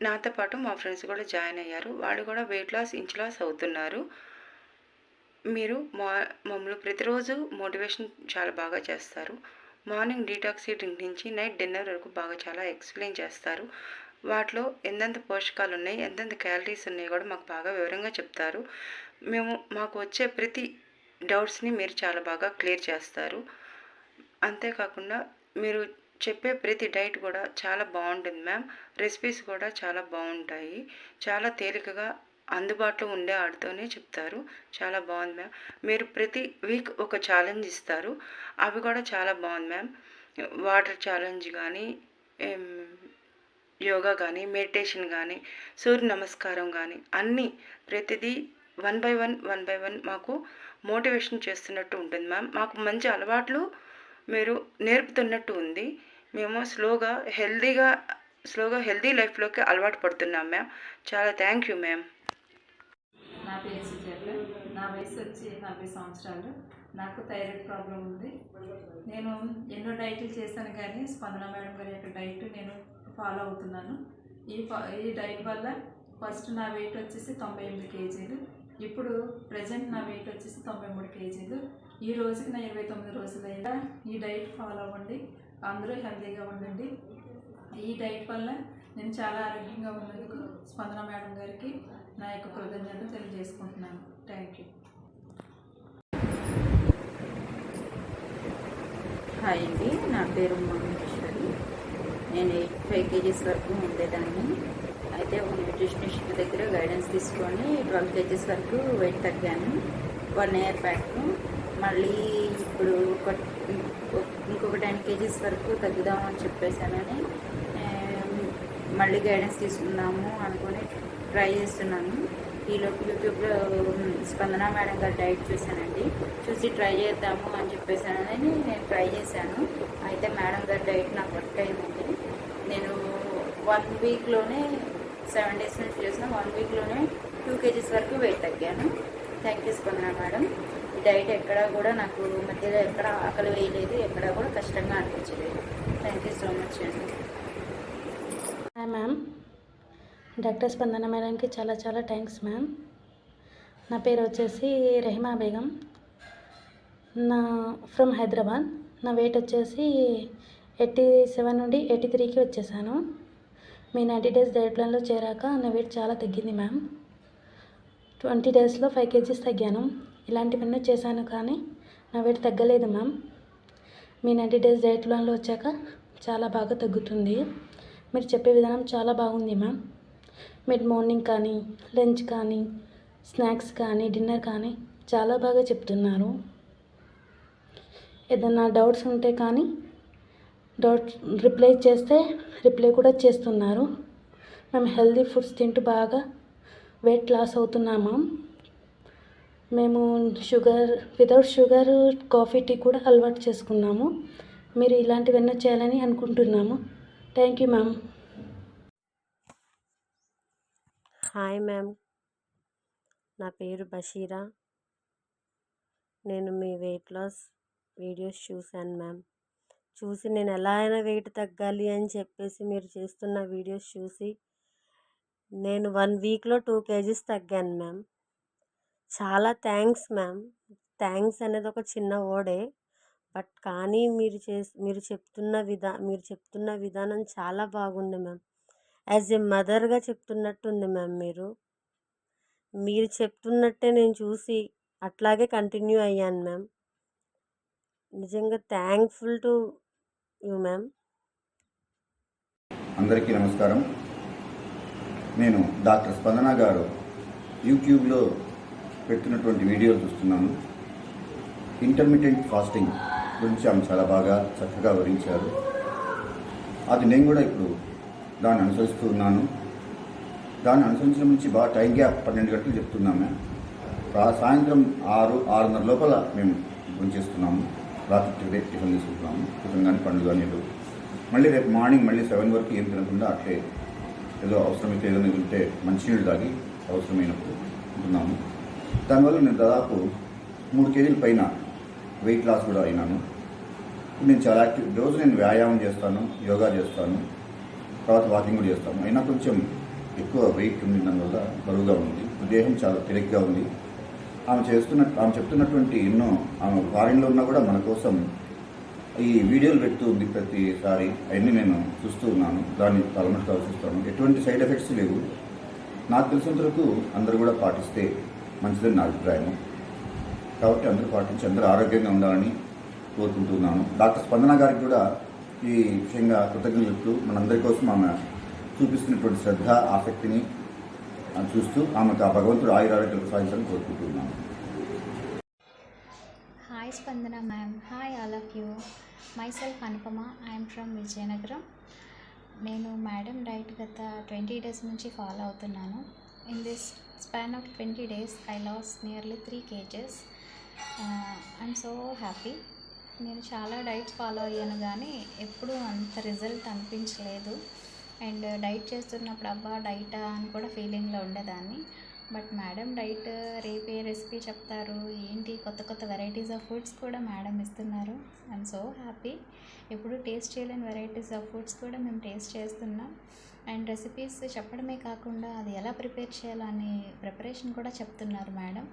నాతో పాటు మా ఫ్రెండ్స్ కూడా జాయిన్ అయ్యారు. వాళ్ళు కూడా వెయిట్ లాస్, ఇంచ్ లాస్ అవుతున్నారు. మీరు మమ్మల్ని ప్రతిరోజు మోటివేషన్ చాలా బాగా చేస్తారు. మార్నింగ్ డీటాక్సీ డ్రింక్ నుంచి నైట్ డిన్నర్ వరకు బాగా చాలా ఎక్స్ప్లెయిన్ చేస్తారు. వాటిలో ఎంతెంత పోషకాలు ఉన్నాయి, ఎంతెంత క్యాలరీస్ ఉన్నాయి కూడా మాకు బాగా వివరంగా చెప్తారు. మాకు వచ్చే ప్రతి డౌట్స్ని మీరు చాలా బాగా క్లియర్ చేస్తారు. అంతేకాకుండా మీరు చెప్పే ప్రతి డైట్ కూడా చాలా బాగుంటుంది మ్యామ్. రెసిపీస్ కూడా చాలా బాగుంటాయి. చాలా తేలికగా అందుబాటులో ఉండే వాటితోనే చెప్తారు. చాలా బాగుంది మ్యామ్. మీరు ప్రతి వీక్ ఒక ఛాలెంజ్ ఇస్తారు. అవి కూడా చాలా బాగుంది మ్యామ్. వాటర్ ఛాలెంజ్ కానీ, యోగా కానీ, మెడిటేషన్ కానీ, సూర్య నమస్కారం కానీ అన్నీ ప్రతిదీ 1 by 1 మాకు మోటివేషన్ చేస్తున్నట్టు ఉంటుంది మ్యామ్. మాకు మంచి అలవాట్లు మీరు నేర్పుతున్నట్టు ఉంది. మేము స్లోగా హెల్దీ లైఫ్లోకి అలవాటు పడుతున్నాం మ్యామ్. చాలా థ్యాంక్ యూ మ్యామ్. నా పేరు సుజాత. నా వయసు వచ్చి 40 సంవత్సరాలు. నాకు థైరాయిడ్ ప్రాబ్లం ఉంది. నేను ఎన్నో డైట్లు చేశాను, కానీ స్పందన మేడం గారి యొక్క డైట్ నేను ఫాలో అవుతున్నాను. ఈ డైట్ వల్ల ఫస్ట్ నా వెయిట్ వచ్చేసి 98 kgs. ఇప్పుడు ప్రజెంట్ నా వెయిట్ వచ్చేసి 93 kgs. ఈ రోజుకి నా 29 రోజులైనా ఈ డైట్ ఫాలో అవ్వండి. అందరూ హెల్తీగా ఉండండి. ఈ డైట్ వల్ల నేను చాలా ఆరోగ్యంగా ఉన్నందుకు స్పందన మేడం గారికి నా యొక్క కృతజ్ఞతలు తెలియజేసుకుంటున్నాను. Thank you. హాయ్ అండి, నా పేరు మహేశ్వరి. నేను 85 kgs వరకు ఉండేదాన్ని. అయితే ఒక న్యూట్రిషనిస్ట్ దగ్గర గైడెన్స్ తీసుకొని 12 kgs వరకు వెయిట్ తగ్గాను 1 year బ్యాక్. మళ్ళీ ఇప్పుడు ఇంకొక 10 kgs వరకు తగ్గుదామని చెప్పేసానని మళ్ళీ గైడెన్స్ తీసుకుందాము అనుకుని ట్రై చేస్తున్నాను. ఈలోపు యూట్యూబ్లో స్పందన మేడం గారి డైట్ చూశానండి. చూసి ట్రై చేద్దాము అని చెప్పేసానని నేను ట్రై చేశాను. అయితే మేడం గారి డైట్ నాకు వర్క్ అయిందండి. నేను 1 వీక్లోనే 7 డేస్ నుంచి చేసిన 1 వీక్లోనే 2 kgs వరకు wait తగ్గాను. Thank you Spandana madam. ఈ డైట్ ఎక్కడా కూడా నాకు మధ్యలో ఎక్కడ ఆకలి వేయలేదు, ఎక్కడా కూడా కష్టంగా అనిపించలేదు. థ్యాంక్ యూ సో మచ్ అండి. Hi ma'am. డాక్టర్ స్పందన మేడంకి చాలా చాలా థ్యాంక్స్ మ్యామ్. నా పేరు వచ్చేసి రెహమా బేగం. ఫ్రమ్ హైదరాబాద్. నా వెయిట్ వచ్చేసి 87 నుండి 83కి వచ్చేసాను. మీ 90 డేస్ డైట్ ప్లాన్లో చేరాక నా వెయిట్ చాలా తగ్గింది మ్యామ్. 20 డేస్లో 5 kgs తగ్గాను. ఇలాంటివన్నీ చేశాను, కానీ నా వెయిట్ తగ్గలేదు మ్యామ్. మీ 90 డేస్ డైట్ ప్లాన్లో వచ్చాక చాలా బాగా తగ్గుతుంది. మీరు చెప్పే విధానం చాలా బాగుంది మ్యామ్. మిడ్ మార్నింగ్ కానీ, లంచ్ కానీ, స్నాక్స్ కానీ, డిన్నర్ కానీ చాలా బాగా చెప్తున్నారు. ఏదన్నా డౌట్స్ ఉంటే కానీ రిప్లై కూడా చేస్తున్నారు. మేము హెల్దీ ఫుడ్స్ తింటూ బాగా వెయిట్ లాస్ అవుతున్నాము. మేము వితౌట్ షుగర్ కాఫీ, టీ కూడా అలవాటు చేసుకున్నాము. మీరు ఇలాంటివన్నీ చేయాలని అనుకుంటున్నాము. Thank you ma'am. Hi ma'am. నా పేరు బషీరా. నేను మీ వెయిట్ లాస్ వీడియోస్ చూశాను మ్యామ్. చూసి నేను ఎలా అయినా వెయిట్ తగ్గాలి అని చెప్పేసి మీరు చేస్తున్న వీడియోస్ చూసి నేను 1 వీక్లో 2 kgs తగ్గాను మ్యామ్. చాలా థ్యాంక్స్ మ్యామ్. థ్యాంక్స్ అనేది ఒక చిన్న వర్డే, బట్ కానీ మీరు చెప్తున్న విధానం చాలా బాగుంది మ్యామ్. యాజ్ ఎ మదర్గా చెప్తున్నట్టుంది మ్యామ్. మీరు చెప్తున్నట్టే నేను చూసి అట్లాగే కంటిన్యూ అయ్యాను మ్యామ్. నిజంగా థ్యాంక్ఫుల్ టు యూ మ్యామ్. అందరికీ నమస్కారం. నేను డాక్టర్ స్పందన గారు యూట్యూబ్లో పెడుతున్నటువంటి వీడియోలు చూస్తున్నాను. ఇంటర్మిటెంట్ ఫాస్టింగ్ గురించి ఆమె చాలా బాగా చక్కగా వివరించారు. అది నేను కూడా ఇప్పుడు దాన్ని అనుసరిస్తూ ఉన్నాను. దాన్ని అనుసరించడం నుంచి బాగా టైం గ్యాప్ 12 గంటలు చెప్తున్నాము. సాయంత్రం 6-6:30 లోపల మేము భోంచేస్తున్నాము. రాత్రి టిఫిన్ తీసుకుంటున్నాము. టిఫిన్ కానీ పండ్లు కానీ ఏదో. మళ్ళీ రేపు మార్నింగ్ మళ్ళీ 7 వరకు ఏం తినకుండా అట్లే ఏదో అవసరమైతే ఏదైనా ఉంటే మంచినీళ్ళు తాగి అవసరమైనప్పుడు ఉంటున్నాము. దానివల్ల నేను దాదాపు 3 kg పైన వెయిట్ లాస్ కూడా అయినాను. నేను చాలా రోజు నేను వ్యాయామం చేస్తాను, యోగా చేస్తాను, తర్వాత వాకింగ్ కూడా చేస్తాను. అయినా కొంచెం ఎక్కువ వెయిట్ ఉంది, దానివల్ల బరువుగా ఉంది. దేహం చాలా తేలిగ్గా ఉంది. ఆమె చెప్తున్నటువంటి ఎన్నో, ఆమె ఫారిన్లో ఉన్నా కూడా మన కోసం ఈ వీడియోలు పెడుతూ ఉంది ప్రతిసారి. అవన్నీ నేను చూస్తూ ఉన్నాను. దాన్ని తలమట్టుగా చూస్తాను. ఎటువంటి సైడ్ ఎఫెక్ట్స్ లేవు. నాకు తెలిసినంత వరకు అందరూ కూడా పాటిస్తే మంచిదని నా అభిప్రాయం. కాబట్టి అందరూ పాటించి అందరూ ఆరోగ్యంగా ఉండాలని కోరుకుంటున్నాను. డాక్టర్ స్పందన గారికి కూడా ఈ విషయంగా కృతజ్ఞతలు. మనందరి కోసం ఆమె చూపిస్తున్నటువంటి శ్రద్ధ, ఆసక్తిని చూస్తూ ఆమెకు ఆ భగవంతుడు ఆయురారోగ్యాలు సాధించాలని కోరుకుంటున్నాను. Hi Spandana ma'am, hi all of you. Myself Anupama, I am from Vijayanagaram. నేను మేడం డైట్ గత 20 days నుంచి ఫాలో అవుతున్నాను. In this span of 20 days I loss nearly 3 kgs. I'm so happy. నేను చాలా డైట్స్ ఫాలో అయ్యాను కానీ ఎప్పుడూ అంత రిజల్ట్ అనిపించలేదు. అండ్ డైట్ చేస్తున్నప్పుడు అబ్బా డైటా అని కూడా ఫీలింగ్లో ఉండేదాన్ని. బట్ మేడం డైట్ రేపు ఏ రెసిపీ చెప్తారు ఏంటి, కొత్త కొత్త వెరైటీస్ ఆఫ్ ఫుడ్స్ కూడా మేడం ఇస్తున్నారు. I'm so happy. ఎప్పుడు టేస్ట్ చేయలేని వెరైటీస్ ఆఫ్ ఫుడ్స్ కూడా మేము టేస్ట్ చేస్తున్నాం. అండ్ రెసిపీస్ చెప్పడమే కాకుండా అది ఎలా ప్రిపేర్ చేయాలని ప్రిపరేషన్ కూడా చెప్తున్నారు మేడం.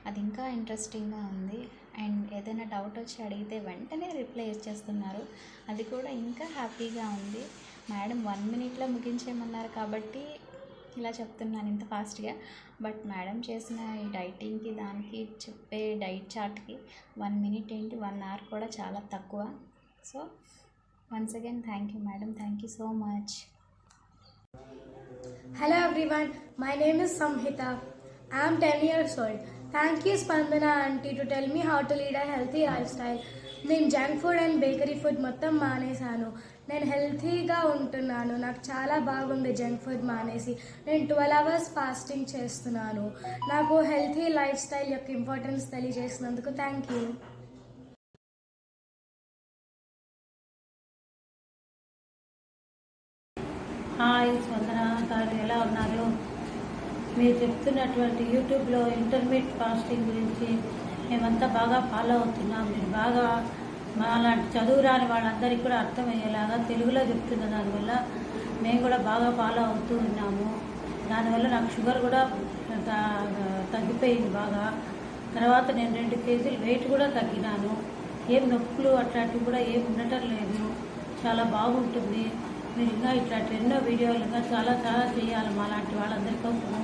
అది ఇంకా ఇంట్రెస్టింగ్గా ఉంది. అండ్ ఏదైనా డౌట్ వచ్చి అడిగితే వెంటనే రిప్లై ఇచ్చేస్తున్నారు. అది కూడా ఇంకా హ్యాపీగా ఉంది. మేడం 1 minute ముగించేయమన్నారు కాబట్టి ఇలా చెప్తున్నాను ఇంత ఫాస్ట్గా. బట్ మేడం చేసిన ఈ డైటింగ్కి దానికి చెప్పే డైట్ చార్ట్కి 1 minute ఏంటి 1 hour కూడా చాలా తక్కువ. So once again thank you madam, thank you so much. Hello everyone, my name is Samhita. I am 10 years old. Thank you Spandana aunty to tell me how to lead a healthy lifestyle. నేను junk food and bakery food మొత్తం మానేశాను. నేను హెల్తీగా ఉంటున్నాను. నాకు చాలా బాగుంది జంక్ ఫుడ్ మానేసి. నేను 12 hours ఫాస్టింగ్ చేస్తున్నాను. నాకు హెల్తీ లైఫ్ స్టైల్ యొక్క ఇంపార్టెన్స్ తెలియజేసినందుకు థ్యాంక్ యూ. హాయ్ స్పందన గారు, ఎలా ఉన్నారు? మీరు చెప్తున్నటువంటి యూట్యూబ్లో ఇంటర్మీడియట్ ఫాస్టింగ్ గురించి మేమంతా బాగా ఫాలో అవుతున్నాం. మీరు బాగా మాలాంటి చదువు రాని వాళ్ళందరికీ కూడా అర్థమయ్యేలాగా తెలుగులో చెప్తున్న దానివల్ల మేము కూడా బాగా ఫాలో అవుతూ ఉన్నాము. దానివల్ల నాకు షుగర్ కూడా తగ్గిపోయింది బాగా. తర్వాత నేను 2 kg వెయిట్ కూడా తగ్గినాను. ఏం నొప్పులు అట్లాంటివి కూడా ఏం ఉండటం లేదు. చాలా బాగుంటుంది. మీరు ఇంకా ఇట్లాంటి ఎన్నో వీడియోలు ఇంకా చాలా చాలా చేయాలి మాలాంటి వాళ్ళందరి కోసము.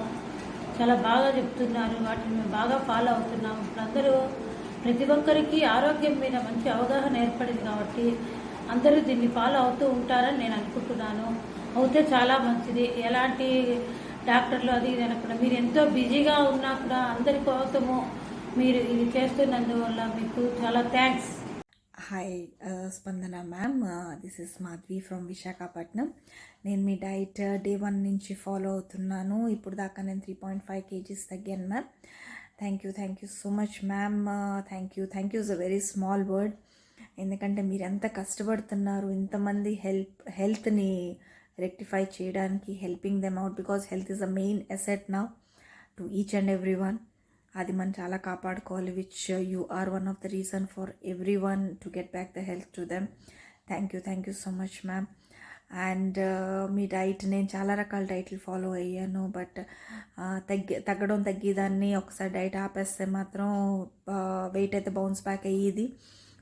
చాలా బాగా చెప్తున్నారు. వాటిని మేము బాగా ఫాలో అవుతున్నాము. ఇప్పుడు అందరూ ప్రతి ఒక్కరికి ఆరోగ్యం మీద మంచి అవగాహన ఏర్పడింది కాబట్టి అందరూ దీన్ని ఫాలో అవుతూ ఉంటారని నేను అనుకుంటున్నాను. అవుతే చాలా మంచిది. ఎలాంటి డాక్టర్లు అది ఇది అనకుండా మీరు ఎంతో బిజీగా ఉన్నా కూడా అందరి కోసము మీరు ఇది చేస్తున్నందువల్ల మీకు చాలా thanks. Hi Spandana ma'am, this is Madhavi from Visakhapatnam. నేను మీ డైట్ డే 1 నుంచి ఫాలో అవుతున్నాను. ఇప్పుడు దాకా నేను 3.5 kgs తగ్గాను ma'am. Thank you so much ma'am. Thank you is a very small word. ఎందుకంటే మీరు ఎంత కష్టపడుతున్నారు ఇంతమంది హెల్త్ని రెక్టిఫై చేయడానికి, helping them out, because health is a main asset now to each and every one. అది మనం చాలా కాపాడుకోవాలి, which you are one of the reason for every one to get back the health to them. Thank you so much ma'am. And మీ డైట్, నేను చాలా రకాల డైట్లు ఫాలో అయ్యాను, బట్ తగ్గేదాన్ని. ఒకసారి డైట్ ఆపేస్తే మాత్రం వెయిట్ అయితే బౌన్స్ బ్యాక్ అయ్యేది,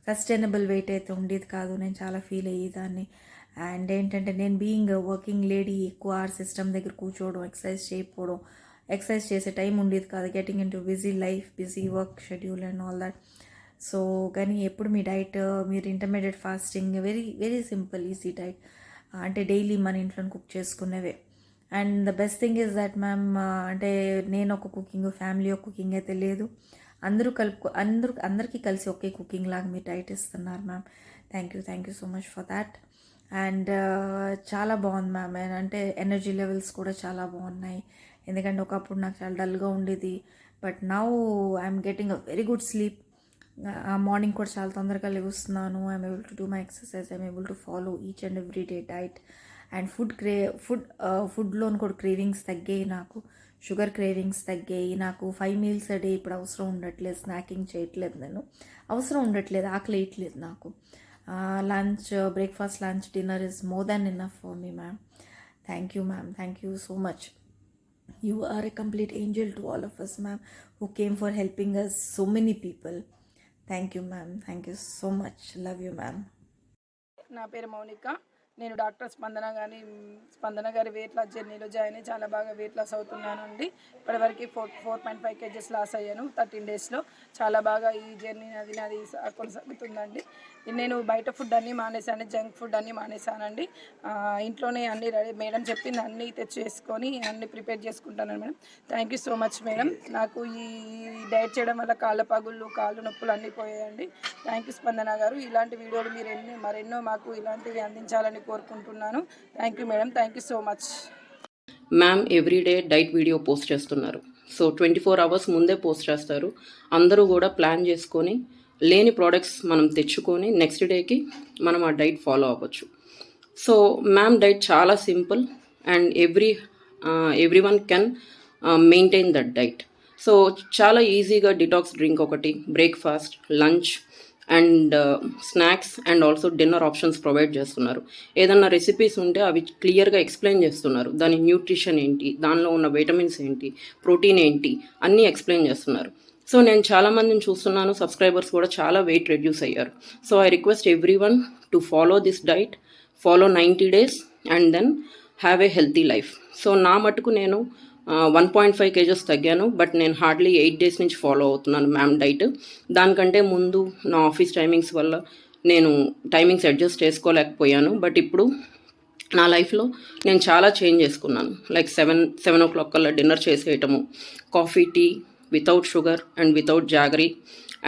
సస్టైనబుల్ వెయిట్ అయితే ఉండేది కాదు. నేను చాలా ఫీల్ అయ్యేదాన్ని. అండ్ ఏంటంటే నేను బీయింగ్ వర్కింగ్ లేడీ, ఎక్కువ సిస్టమ్ దగ్గర కూర్చోవడం, ఎక్సర్సైజ్ చేయకపోవడం, ఎక్సర్సైజ్ చేసే టైం ఉండేది కాదు. Getting in to busy life, busy work schedule and all that. So కానీ ఎప్పుడు మీ డైట్, మీరు intermediate fasting, very very simple easy diet, అంటే డైలీ మన ఇంట్లో కుక్ చేసుకునేవే. And the best thing is that ma'am, అంటే నేను ఒక కుకింగ్, ఫ్యామిలీ ఒక కుకింగ్ అయితే లేదు, అందరికీ కలిసి ఒకే కుకింగ్ లాగా మీరు డైట్ ఇస్తున్నారు ma'am. Thank you so much for that. And చాలా బాగుంది మ్యామ్. అంటే ఎనర్జీ లెవెల్స్ కూడా చాలా బాగున్నాయి. ఎందుకంటే ఒకప్పుడు నాకు చాలా డల్గా ఉండేది, but now I'm getting a very good sleep. Morning కూడా చాలా తొందరగా లేస్తున్నాను. I'm able to do my exercise, I'm able to follow each and every day diet. And ఫుడ్లోని కూడా క్రేవింగ్స్ తగ్గాయి నాకు, షుగర్ క్రేవింగ్స్ తగ్గాయి నాకు. 5 మీల్స్ a day ఇప్పుడు అవసరం ఉండట్లేదు, స్నాకింగ్ చేయట్లేదు, నేను అవసరం ఉండట్లేదు, ఆకలి వేయట్లేదు నాకు. Lunch, breakfast, lunch, dinner is more than enough for me, ma'am. Thank you, ma'am. Thank you so much. You are a complete angel to all of us, ma'am, who came for helping us, so many people. Thank you, ma'am. Thank you so much. Love you, ma'am. నా పేరు మౌనిక. నేను డాక్టర్ స్పందన గారి వెయిట్ లాస్ జర్నీలో జాయిన్ అయ్యి చాలా బాగా వెయిట్ లాస్ అవుతున్నాను అండి. ఇప్పటివరకు 4.5 kgs లాస్ అయ్యాను 13 daysలో. చాలా బాగా ఈ జర్నీ నాది కొనసాగుతుందండి. నేను బయట ఫుడ్ అన్నీ మానేసాను, జంక్ ఫుడ్ అన్నీ మానేసానండి. ఇంట్లోనే అన్నీ రెడీ, మేడం చెప్పింది అన్నీ తెచ్చేసుకొని అన్నీ ప్రిపేర్ చేసుకుంటాను madam. Thank you so much madam. నాకు ఈ డైట్ చేయడం వల్ల కాళ్ళ పగుళ్ళు, కాళ్ళు నొప్పులు అన్నీ పోయాయండి. థ్యాంక్ యూ స్పందన గారు. ఇలాంటి వీడియోలు మీరు మరెన్నో మాకు ఇలాంటివి అందించాలని కోరుకుంటున్నాను. Thank you madam. Thank you so much. Ma'am everyday diet video post చేస్తున్నారు. సో 24 hours ముందే పోస్ట్ చేస్తారు. అందరూ కూడా ప్లాన్ చేసుకొని లేని ప్రోడక్ట్స్ మనం తెచ్చుకొని నెక్స్ట్ డేకి మనం ఆ డైట్ ఫాలో అవ్వచ్చు. సో మ్యామ్ డైట్ చాలా simple and every one can maintain that diet. So చాలా ఈజీగా డిటాక్స్ డ్రింక్ ఒకటి, breakfast, lunch and snacks and also dinner options provide చేస్తున్నారు. ఏదన్నా రెసిపీస్ ఉంటే అవి క్లియర్గా ఎక్స్ప్లెయిన్ చేస్తున్నారు. దాని న్యూట్రిషన్ ఏంటి, దానిలో ఉన్న విటమిన్స్ ఏంటి, ప్రోటీన్ ఏంటి అన్నీ ఎక్స్ప్లెయిన్ చేస్తున్నారు. సో నేను చాలామందిని చూస్తున్నాను, సబ్స్క్రైబర్స్ కూడా చాలా వెయిట్ రెడ్యూస్ అయ్యారు. So I request every one to follow this diet, follow 90 days and then have a healthy life. So నా మటుకు నేను 1.5 kgs తగ్గాను, బట్ నేను హార్డ్లీ 8 days నుంచి ఫాలో అవుతున్నాను మ్యామ్ డైట్. దానికంటే ముందు నా ఆఫీస్ టైమింగ్స్ వల్ల నేను టైమింగ్స్ అడ్జస్ట్ చేసుకోలేకపోయాను. బట్ ఇప్పుడు నా లైఫ్లో నేను చాలా చేంజ్ చేసుకున్నాను. లైక్ 7 o'clock కల్లా డిన్నర్ చేసేయటము, coffee, tea without sugar and without jaggery,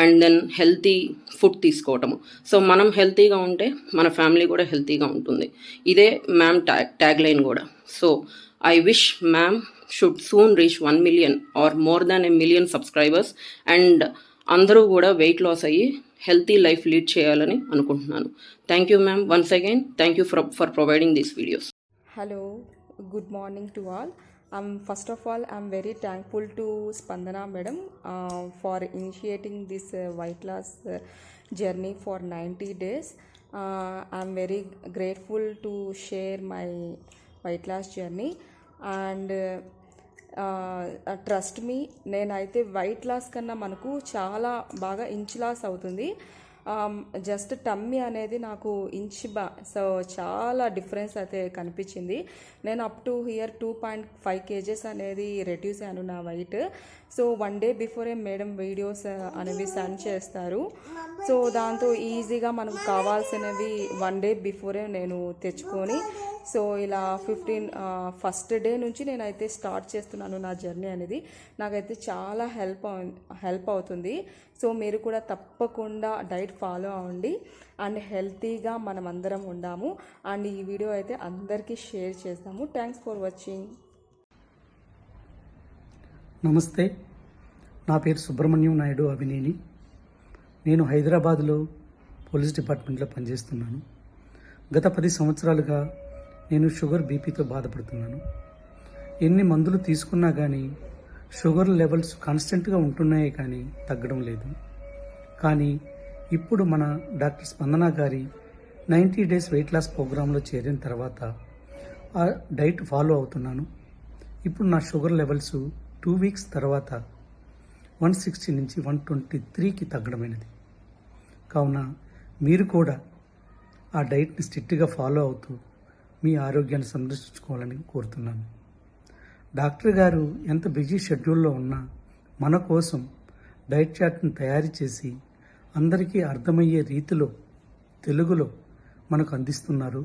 and then healthy food తీసుకోవటము. సో మనం హెల్తీగా ఉంటే మన ఫ్యామిలీ కూడా హెల్తీగా ఉంటుంది. ఇదే మ్యామ్ ట్యాగ్ లైన్ కూడా. So I wish ma'am should soon reach 1 million or more than 1 million subscribers and అందరూ కూడా వెయిట్ లాస్ అయ్యి హెల్తీ లైఫ్ లీడ్ చేయాలని అనుకుంటున్నాను. Thank you ma'am. Once again thank you for providing these videos. Hello, good morning to all. First of all, I'm very thankful to Spandana madam for initiating this weight loss journey for 90 days. I'm very grateful to share my weight loss journey and trust me, నేనైతే వెయిట్ లాస్ కన్నా మనకు చాలా బాగా ఇంచ్ లాస్ అవుతుంది. జస్ట్ టమ్మీ అనేది నాకు సో చాలా డిఫరెన్స్ అయితే కనిపించింది. నేను అప్ టు హియర్ 2.5 kgs అనేది రెడ్యూస్ అయ్యాను నా weight. So 1 day before madam videos అనేవి సెండ్ చేస్తారు. సో దాంతో ఈజీగా మనకు కావాల్సినవి 1 day బిఫోరే నేను తెచ్చుకొని, సో ఇలా 1st day నుంచి నేనైతే స్టార్ట్ చేస్తున్నాను నా జర్నీ అనేది. నాకైతే చాలా హెల్ప్ అవుతుంది. సో మీరు కూడా తప్పకుండా డైట్ ఫాలో అవ్వండి అండ్ హెల్తీగా మనం అందరం ఉండాము. అండ్ ఈ వీడియో అయితే అందరికీ షేర్ చేస్తాము. Thanks for watching. నమస్తే, నా పేరు సుబ్రహ్మణ్యం నాయుడు అభినేని. నేను హైదరాబాద్లో పోలీస్ డిపార్ట్మెంట్లో పనిచేస్తున్నాను. గత 10 సంవత్సరాలుగా నేను షుగర్, బీపీతో బాధపడుతున్నాను. ఎన్ని మందులు తీసుకున్నా కానీ షుగర్ లెవెల్స్ కాన్స్టెంట్గా ఉంటున్నాయి కానీ తగ్గడం లేదు. కానీ ఇప్పుడు మన డాక్టర్ స్పందన గారి 90 డేస్ వెయిట్ లాస్ ప్రోగ్రాంలో చేరిన తర్వాత ఆ డైట్ ఫాలో అవుతున్నాను. ఇప్పుడు నా షుగర్ లెవెల్స్ 2 వీక్స్ తర్వాత 160 నుంచి 123కి తగ్గడమైనది. కావున మీరు కూడా ఆ డైట్ని స్ట్రిక్ట్గా ఫాలో అవుతూ మీ ఆరోగ్యాన్ని సంరక్షించుకోవాలని కోరుతున్నాను. డాక్టర్ గారు ఎంత బిజీ షెడ్యూల్లో ఉన్నా మన కోసం డైట్ చార్ట్ని తయారు చేసి అందరికీ అర్థమయ్యే రీతిలో తెలుగులో మనకు అందిస్తున్నారు.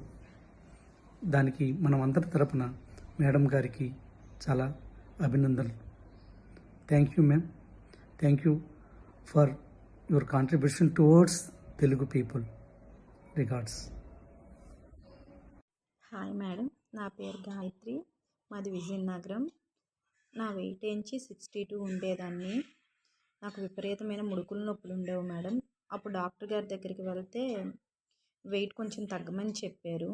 దానికి మనం అందరి తరపున మేడం గారికి చాలా అభినందనలు. Thank you ma'am. Thank you for your contribution towards Telugu people. Regards. Hi madam, నా పేరు గాయత్రి, మాది విజయనగరం. నా వెయిట్ ఏంచి 62 ఉండేదాన్ని. నాకు విపరీతమైన ముడుకుల నొప్పులు ఉండేవి మేడం. అప్పుడు డాక్టర్ గారి దగ్గరికి వెళ్తే వెయిట్ కొంచెం తగ్గమని చెప్పారు.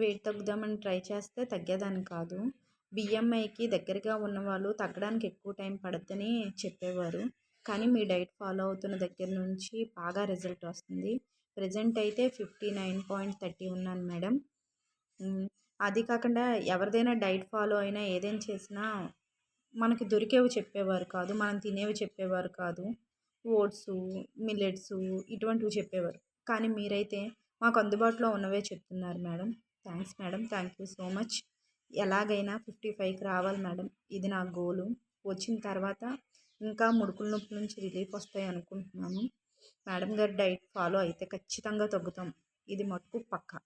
వెయిట్ తగ్గుదామని ట్రై చేస్తే తగ్గేదాన్ని కాదు. బిఎంఐకి దగ్గరగా ఉన్నవాళ్ళు తగ్గడానికి ఎక్కువ టైం పడుతుందని చెప్పేవారు. కానీ మీ డైట్ ఫాలో అవుతున్న దగ్గర నుంచి బాగా రిజల్ట్ వస్తుంది. ప్రజెంట్ అయితే 59.30 ఉన్నాను మేడం. అది కాకుండా ఎవరిదైనా డైట్ ఫాలో అయినా ఏదైనా చేసినా మనకి దొరికేవి చెప్పేవారు కాదు, మనం తినేవి చెప్పేవారు కాదు. ఓట్స్, మిల్లెట్స్ ఇటువంటివి చెప్పేవారు. కానీ మీరైతే మాకు అందుబాటులో ఉన్నవే చెప్తున్నారు madam. Thanks madam, thank you so much. ఎలాగైనా 55కి రావాలి మేడం, ఇది నా గోలు. వచ్చిన తర్వాత ఇంకా ముడుకుల నొప్పి నుంచి రిలీఫ్ వస్తాయి అనుకుంటున్నాను. మేడం గారి డైట్ ఫాలో అయితే ఖచ్చితంగా తగ్గుతాం, ఇది మటుకు పక్కా.